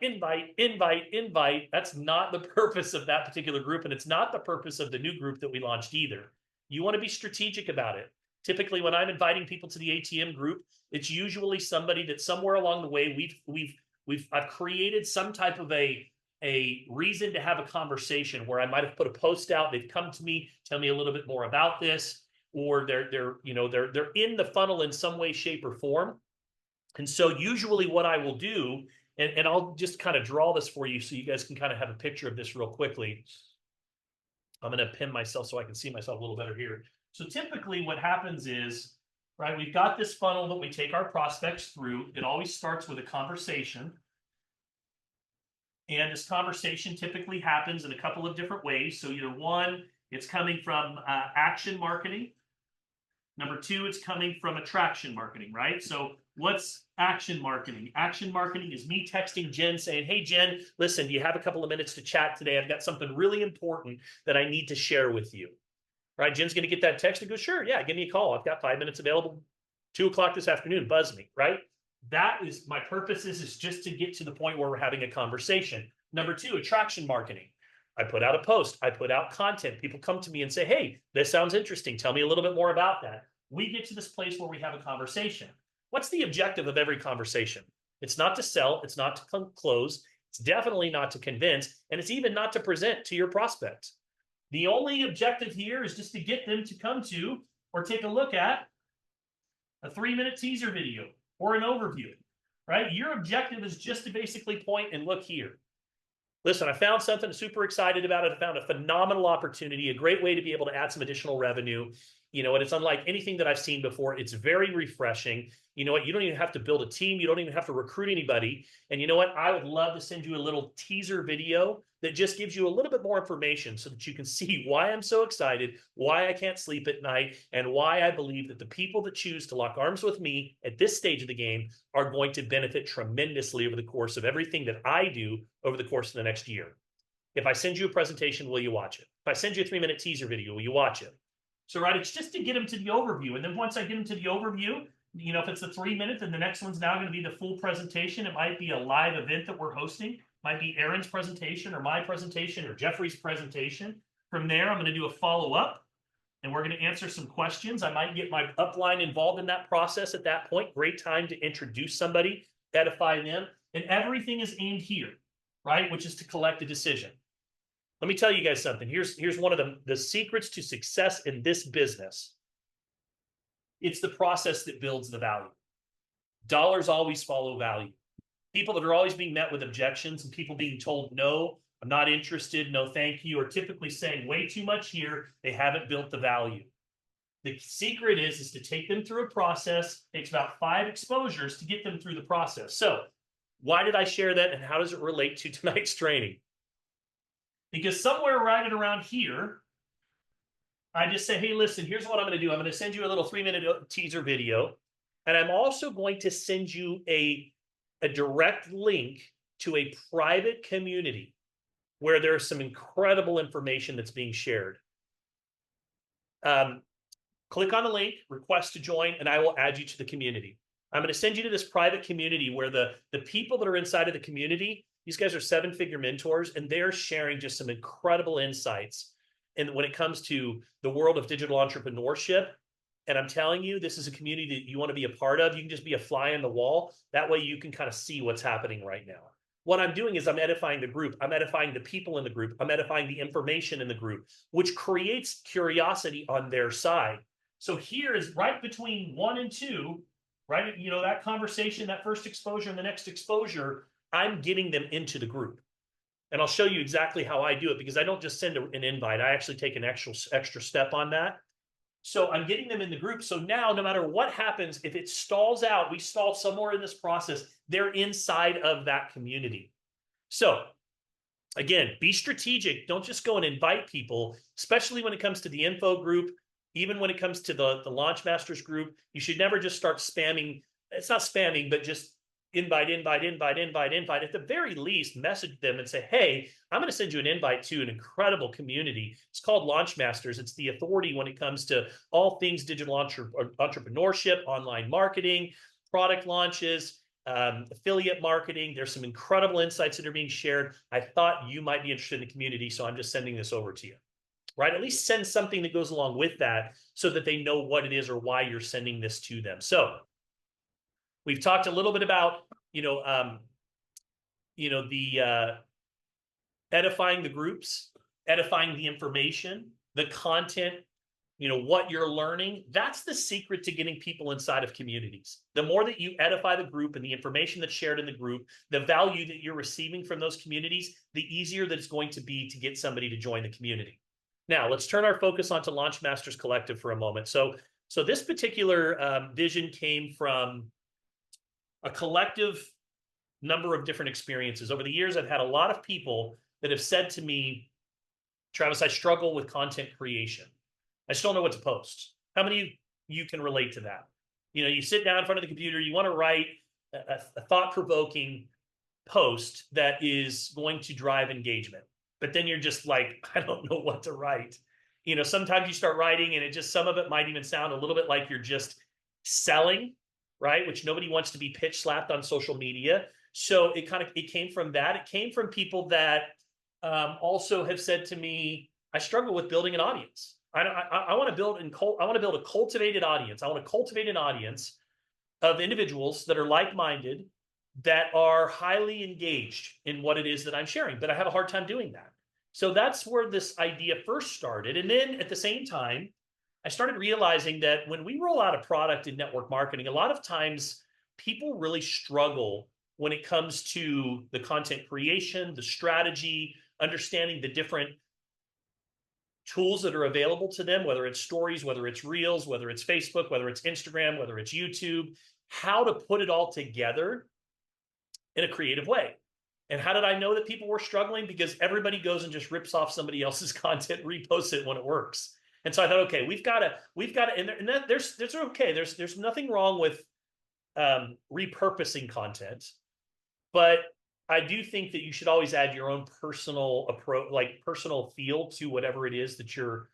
[SPEAKER 2] invite, invite, invite. That's not the purpose of that particular group, and it's not the purpose of the new group that we launched either. You want to be strategic about it. Typically, when I'm inviting people to the ATM group, it's usually somebody that somewhere along the way I've created some type of a reason to have a conversation where I might have put a post out. They've come to me, tell me a little bit more about this, or they're in the funnel in some way, shape, or form. And so usually what I will do, and I'll just kind of draw this for you so you guys can kind of have a picture of this real quickly. I'm going to pin myself so I can see myself a little better here. So typically what happens is, right, we've got this funnel that we take our prospects through. It always starts with a conversation. And this conversation typically happens in a couple of different ways. So either one, it's coming from action marketing. Number two, it's coming from attraction marketing, right? So what's action marketing? Action marketing is me texting Jen saying, hey, Jen, listen, do you have a couple of minutes to chat today? I've got something really important that I need to share with you. Right? Jen's going to get that text and go, sure, yeah, give me a call. I've got 5 minutes available. 2 o'clock this afternoon, buzz me, right? That is my purpose is just to get to the point where we're having a conversation. Number two, attraction marketing. I put out a post. I put out content. People come to me and say, hey, this sounds interesting. Tell me a little bit more about that. We get to this place where we have a conversation. What's the objective of every conversation? It's not to sell. It's not to close. It's definitely not to convince. And it's even not to present to your prospects. The only objective here is just to get them to come to or take a look at a 3-minute teaser video or an overview, right? Your objective is just to basically point and look here. Listen, I found something super excited about it. I found a phenomenal opportunity, a great way to be able to add some additional revenue. You know, and it's unlike anything that I've seen before. It's very refreshing. You know what? You don't even have to build a team. You don't even have to recruit anybody. And you know what? I would love to send you a little teaser video that just gives you a little bit more information so that you can see why I'm so excited, why I can't sleep at night, and why I believe that the people that choose to lock arms with me at this stage of the game are going to benefit tremendously over the course of everything that I do over the course of the next year. If I send you a presentation, will you watch it? If I send you a 3-minute teaser video, will you watch it? So, right, it's just to get them to the overview. And then once I get them to the overview, you know, if it's a 3-minute, then the next one's now going to be the full presentation. It might be a live event that we're hosting. It might be Aaron's presentation or my presentation or Jeffrey's presentation. From there, I'm going to do a follow-up, and we're going to answer some questions. I might get my upline involved in that process at that point. Great time to introduce somebody, edify them. And everything is aimed here, right, which is to collect a decision. Let me tell you guys something. Here's one of the secrets to success in this business. It's the process that builds the value. Dollars always follow value. People that are always being met with objections and people being told, no, I'm not interested, no, thank you, are typically saying way too much here. They haven't built the value. The secret is to take them through a process. It takes about 5 exposures to get them through the process. So why did I share that, and how does it relate to tonight's training? Because somewhere right around here, I just say, hey, listen, here's what I'm going to do. I'm going to send you a little 3-minute teaser video. And I'm also going to send you a direct link to a private community where there's some incredible information that's being shared. Click on the link, request to join, and I will add you to the community. I'm going to send you to this private community where the people that are inside of the community, these guys are 7-figure mentors, and they're sharing just some incredible insights. And when it comes to the world of digital entrepreneurship, and I'm telling you, this is a community that you want to be a part of. You can just be a fly on the wall. That way you can kind of see what's happening right now. what I'm doing is I'm edifying the group. I'm edifying the people in the group. I'm edifying the information in the group, which creates curiosity on their side. So here is right between 1 and 2, right? You know, that conversation, that first exposure and the next exposure, I'm getting them into the group. And I'll show you exactly how I do it, because I don't just send an invite. I actually take an extra step on that. So I'm getting them in the group. So now, no matter what happens, if it stalls out, we stall somewhere in this process, they're inside of that community. So again, be strategic. Don't just go and invite people, especially when it comes to the info group. Even when it comes to the Launch Masters group, you should never just start spamming. It's not spamming, but just invite. At the very least, message them and say, hey, I'm going to send you an invite to an incredible community. It's called Launch Masters. It's the authority when it comes to all things digital entrepreneurship, online marketing, product launches, affiliate marketing. There's some incredible insights that are being shared. I thought you might be interested in the community, so I'm just sending this over to you. Right? At least send something that goes along with that so that they know what it is or why you're sending this to them. So we've talked a little bit about, the edifying the groups, edifying the information, the content, what you're learning. That's the secret to getting people inside of communities. The more that you edify the group and the information that's shared in the group, the value that you're receiving from those communities, the easier that it's going to be to get somebody to join the community. Now, let's turn our focus onto Launch Masters Collective for a moment. So this particular vision came from a collective number of different experiences. Over the years, I've had a lot of people that have said to me, Travis, I struggle with content creation. I just don't know what to post. How many of you can relate to that? You sit down in front of the computer, you want to write a thought-provoking post that is going to drive engagement. But then you're just like, I don't know what to write. Sometimes you start writing and some of it might even sound a little bit like you're just selling, right? Which nobody wants to be pitch slapped on social media. So it came from that. It came from people that also have said to me, I struggle with building an audience. I want to build a cultivated audience. I want to cultivate an audience of individuals that are like-minded, that are highly engaged in what it is that I'm sharing, but I have a hard time doing that. So that's where this idea first started. And then at the same time, I started realizing that when we roll out a product in network marketing, a lot of times people really struggle when it comes to the content creation, the strategy, understanding the different tools that are available to them, whether it's stories, whether it's reels, whether it's Facebook, whether it's Instagram, whether it's YouTube, how to put it all together in a creative way. And how did I know that people were struggling? Because everybody goes and just rips off somebody else's content, reposts it when it works. And so I thought, okay, we've got to, and there's okay. There's nothing wrong with repurposing content, but I do think that you should always add your own personal approach, like personal feel to whatever it is that you're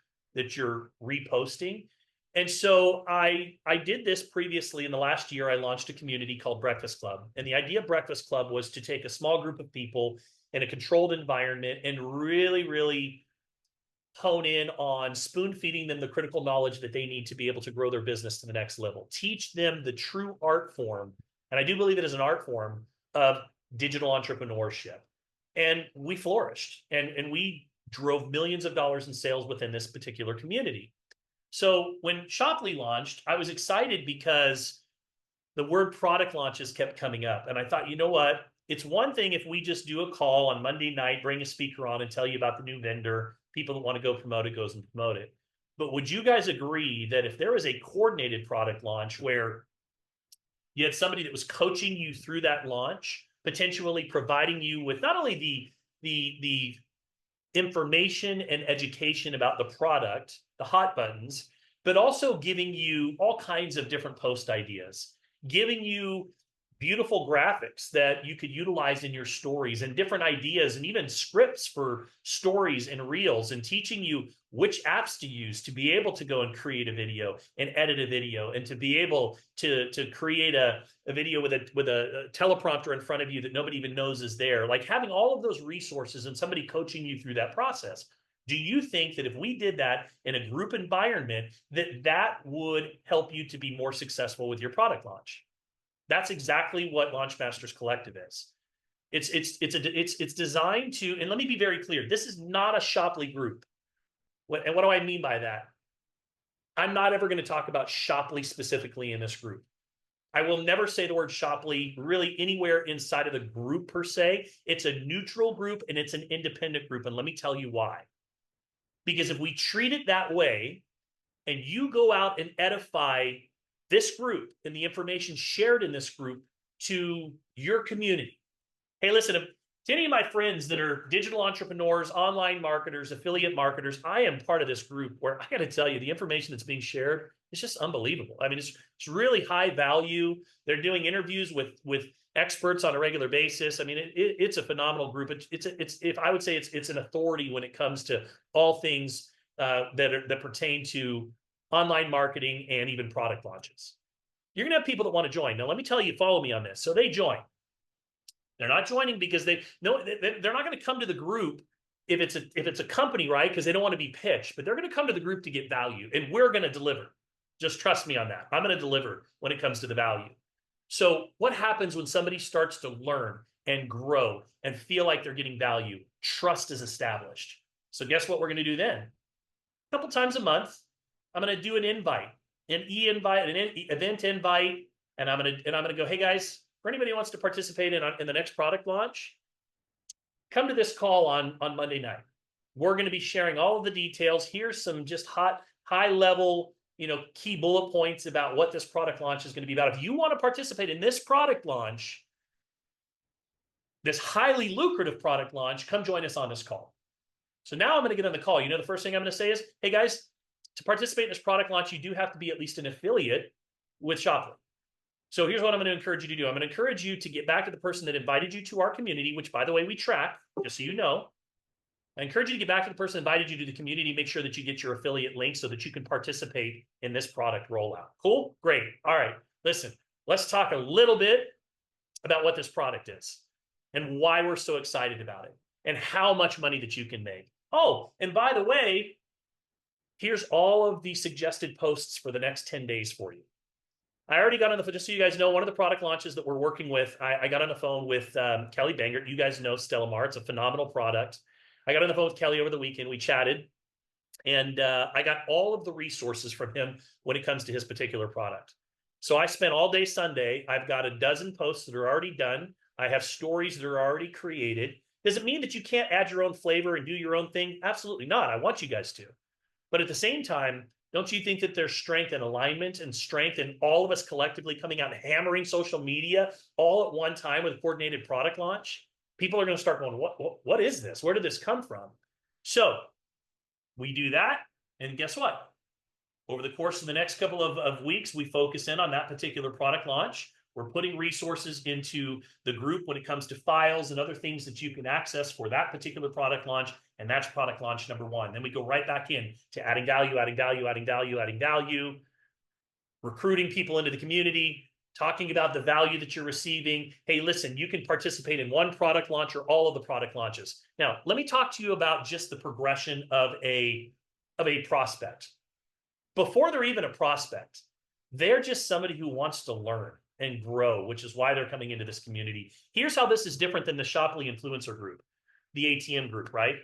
[SPEAKER 2] reposting. And so I did this previously. In the last year, I launched a community called Breakfast Club. And the idea of Breakfast Club was to take a small group of people in a controlled environment and really, really hone in on spoon feeding them the critical knowledge that they need to be able to grow their business to the next level. Teach them the true art form, and I do believe it is an art form, of digital entrepreneurship. And we flourished, and we drove millions of dollars in sales within this particular community. So when Shoply launched, I was excited because the word product launches kept coming up. And I thought, you know what? It's one thing if we just do a call on Monday night, bring a speaker on and tell you about the new vendor. People that want to go promote it goes and promote it. But would you guys agree that if there was a coordinated product launch where you had somebody that was coaching you through that launch, potentially providing you with not only the information and education about the product, the hot buttons, but also giving you all kinds of different post ideas, giving you beautiful graphics that you could utilize in your stories and different ideas and even scripts for stories and reels, and teaching you which apps to use to be able to go and create a video and edit a video, and to be able to create a video with a teleprompter in front of you that nobody even knows is there. Like having all of those resources and somebody coaching you through that process. Do you think that if we did that in a group environment, that would help you to be more successful with your product launch? That's exactly what Launch Masters Collective is. It's designed to, and let me be very clear, this is not a Shoply group. And what do I mean by that? I'm not ever going to talk about Shoply specifically in this group. I will never say the word Shoply really anywhere inside of the group per se. It's a neutral group and it's an independent group. And let me tell you why. Because if we treat it that way, and you go out and edify this group and the information shared in this group to your community. Hey, listen, to any of my friends that are digital entrepreneurs, online marketers, affiliate marketers, I am part of this group where I got to tell you, the information that's being shared is just unbelievable. I mean, it's really high value. They're doing interviews with experts on a regular basis. I mean, it's a phenomenal group. If I would say it's an authority when it comes to all things that pertain to online marketing and even product launches. You're going to have people that want to join. Now, let me tell you, follow me on this. So they join. They're not joining because they're not going to come to the group if it's a company, right? Because they don't want to be pitched, but they're going to come to the group to get value, and we're going to deliver. Just trust me on that. I'm going to deliver when it comes to the value. So what happens when somebody starts to learn and grow and feel like they're getting value? Trust is established. So guess what we're going to do then? A couple times a month, I'm going to do an invite, an e-invite, an event invite, and I'm going to go, hey guys, for anybody who wants to participate in the next product launch, come to this call on Monday night. We're going to be sharing all of the details. Here's some just high level, key bullet points about what this product launch is going to be about. If you want to participate in this product launch, this highly lucrative product launch, come join us on this call. So now I'm going to get on the call. The first thing I'm going to say is, hey guys, to participate in this product launch, you do have to be at least an affiliate with Shoply. So here's what I'm going to encourage you to do. I'm going to encourage you to get back to the person that invited you to our community, which, by the way, we track, just so you know. I encourage you to get back to the person that invited you to the community, make sure that you get your affiliate link so that you can participate in this product rollout. Cool? Great. All right. Listen, let's talk a little bit about what this product is and why we're so excited about it and how much money that you can make. Oh, and by the way, here's all of the suggested posts for the next 10 days for you. I already got on the phone, just so you guys know, one of the product launches that we're working with, I got on the phone with Kelly Bangert. You guys know Stellamar. It's a phenomenal product. I got on the phone with Kelly over the weekend. We chatted, and I got all of the resources from him when it comes to his particular product. So I spent all day Sunday. I've got a dozen posts that are already done. I have stories that are already created. Does it mean that you can't add your own flavor and do your own thing? Absolutely not. I want you guys to. But at the same time, don't you think that there's strength and alignment and strength in all of us collectively coming out and hammering social media all at one time with a coordinated product launch? People are going to start going, what is this? Where did this come from? So we do that. And guess what? Over the course of the next couple of weeks, we focus in on that particular product launch. We're putting resources into the group when it comes to files and other things that you can access for that particular product launch. And that's product launch number one. Then we go right back in to adding value, recruiting people into the community, talking about the value that you're receiving. Hey, listen, you can participate in one product launch or all of the product launches. Now, let me talk to you about just the progression of a prospect. Before they're even a prospect, they're just somebody who wants to learn and grow, which is why they're coming into this community. Here's how this is different than the Shoply influencer group, the ATM group, right?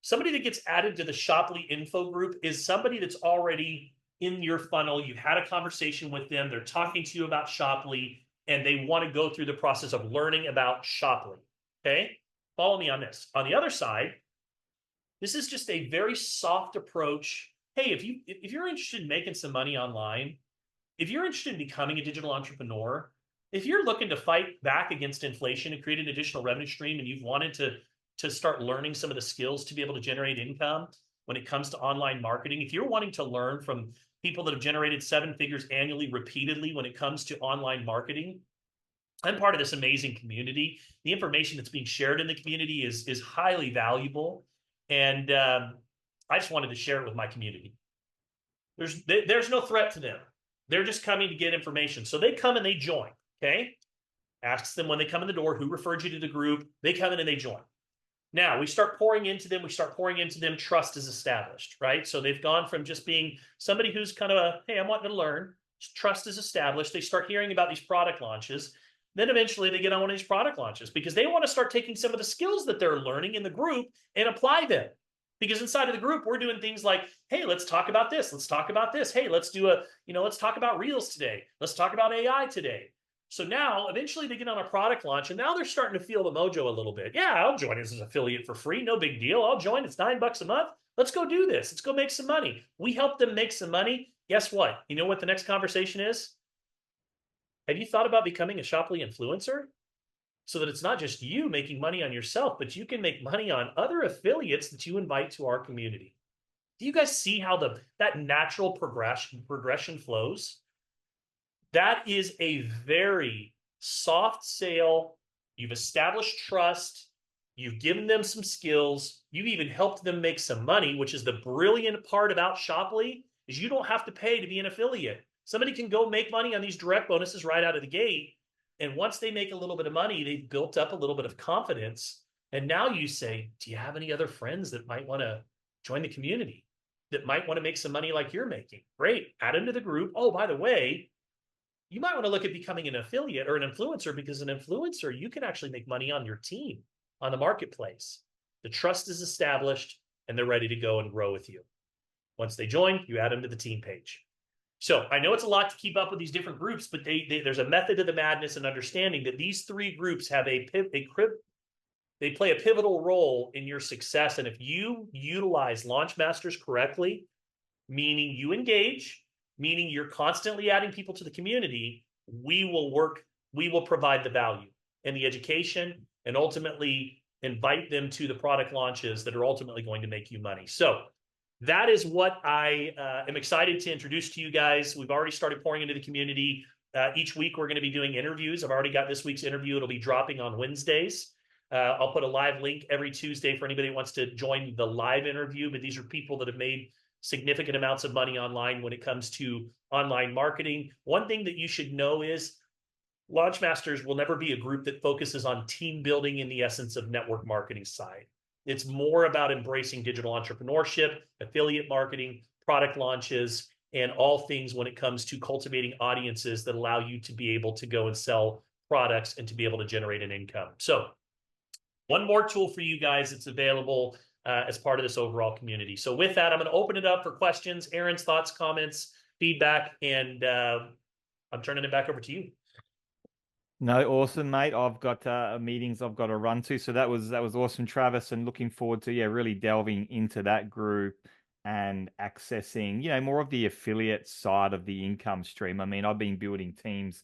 [SPEAKER 2] Somebody that gets added to the Shoply info group is somebody that's already in your funnel. You've had a conversation with them. They're talking to you about Shoply, and they want to go through the process of learning about Shoply. Okay? Follow me on this. On the other side, this is just a very soft approach. Hey, if you're interested in making some money online, if you're interested in becoming a digital entrepreneur, if you're looking to fight back against inflation and create an additional revenue stream, and you've wanted to start learning some of the skills to be able to generate income when it comes to online marketing, if you're wanting to learn from people that have generated 7 figures annually repeatedly when it comes to online marketing, I'm part of this amazing community. The information that's being shared in the community is highly valuable, and I just wanted to share it with my community. There's no threat to them. They're just coming to get information. So they come and they join, okay? Asks them when they come in the door, who referred you to the group? They come in and they join. Now, we start pouring into them. Trust is established, right? So they've gone from just being somebody who's kind of hey, I'm wanting to learn. Trust is established. They start hearing about these product launches. Then eventually they get on one of these product launches because they want to start taking some of the skills that they're learning in the group and apply them. Because inside of the group, we're doing things like, hey, let's talk about this. Let's talk about this. Hey, let's do let's talk about Reels today. Let's talk about AI today. So now eventually they get on a product launch and now they're starting to feel the mojo a little bit. Yeah, I'll join as an affiliate for free. No big deal. I'll join. It's $9 a month. Let's go do this. Let's go make some money. We help them make some money. Guess what? You know what the next conversation is? Have you thought about becoming a Shoply influencer? So that it's not just you making money on yourself, but you can make money on other affiliates that you invite to our community. Do you guys see how that natural progression flows? That is a very soft sale. You've established trust. You've given them some skills. You've even helped them make some money, which is the brilliant part about Shoply, is you don't have to pay to be an affiliate. Somebody can go make money on these direct bonuses right out of the gate. And once they make a little bit of money, they've built up a little bit of confidence. And now you say, do you have any other friends that might want to join the community, that might want to make some money like you're making? Great. Add them to the group. Oh, by the way, you might want to look at becoming an affiliate or an influencer, because an influencer, you can actually make money on your team, on the marketplace. The trust is established and they're ready to go and grow with you. Once they join, you add them to the team page. So I know it's a lot to keep up with these different groups, but there's a method to the madness and understanding that these three groups have they play a pivotal role in your success. And if you utilize Launch Masters correctly, meaning you engage, meaning you're constantly adding people to the community, we will provide the value and the education and ultimately invite them to the product launches that are ultimately going to make you money. So that is what I am excited to introduce to you guys. We've already started pouring into the community. Each week, we're going to be doing interviews. I've already got this week's interview. It'll be dropping on Wednesdays. I'll put a live link every Tuesday for anybody that wants to join the live interview. But these are people that have made significant amounts of money online when it comes to online marketing. One thing that you should know is Launch Masters will never be a group that focuses on team building in the essence of network marketing side. It's more about embracing digital entrepreneurship, affiliate marketing, product launches, and all things when it comes to cultivating audiences that allow you to be able to go and sell products and to be able to generate an income. So one more tool for you guys that's available as part of this overall community. So with that, I'm going to open it up for questions, Aaron's thoughts, comments, feedback, and I'm turning it back over to you.
[SPEAKER 1] No, awesome, mate. I've got meetings I've got to run to. So that was awesome, Travis, and looking forward to really delving into that group and accessing, more of the affiliate side of the income stream. I mean, I've been building teams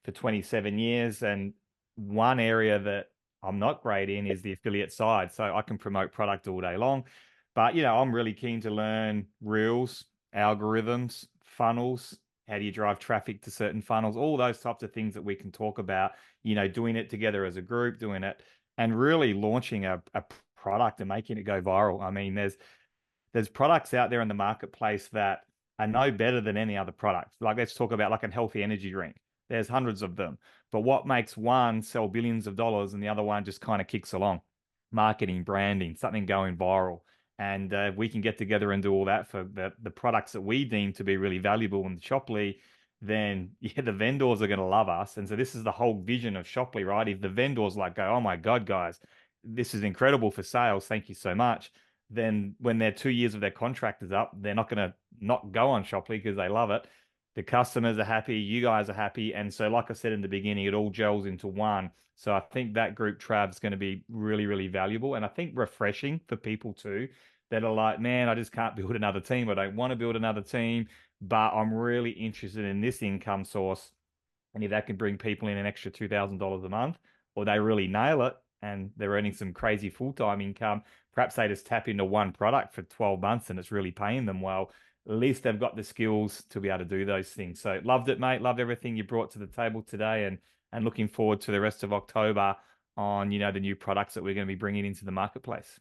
[SPEAKER 1] for 27 years, and one area that I'm not great in is the affiliate side. So I can promote product all day long, but I'm really keen to learn reels, algorithms, funnels. How do you drive traffic to certain funnels? All those types of things that we can talk about, doing it together as a group, doing it and really launching a product and making it go viral. I mean, there's products out there in the marketplace that are no better than any other product. Like, let's talk about like a healthy energy drink. There's hundreds of them. But what makes one sell billions of dollars and the other one just kind of kicks along? Marketing, branding, something going viral. And we can get together and do all that for the products that we deem to be really valuable in Shoply. Then the vendors are going to love us. And so this is the whole vision of Shoply, right? If the vendors like go, oh my God, guys, this is incredible for sales. Thank you so much. Then when their 2 years of their contract is up, they're not going to not go on Shoply because they love it. The customers are happy, you guys are happy. And so, like I said in the beginning, it all gels into one. So I think that group, Trav, is going to be really, really valuable. And I think refreshing for people too, that are like, man, I just can't build another team. I don't want to build another team, but I'm really interested in this income source. And if that can bring people in an extra $2,000 a month, or they really nail it and they're earning some crazy full-time income, perhaps they just tap into one product for 12 months and it's really paying them well. At least they've got the skills to be able to do those things. So loved it, mate. Loved everything you brought to the table today, and looking forward to the rest of October on, the new products that we're going to be bringing into the marketplace.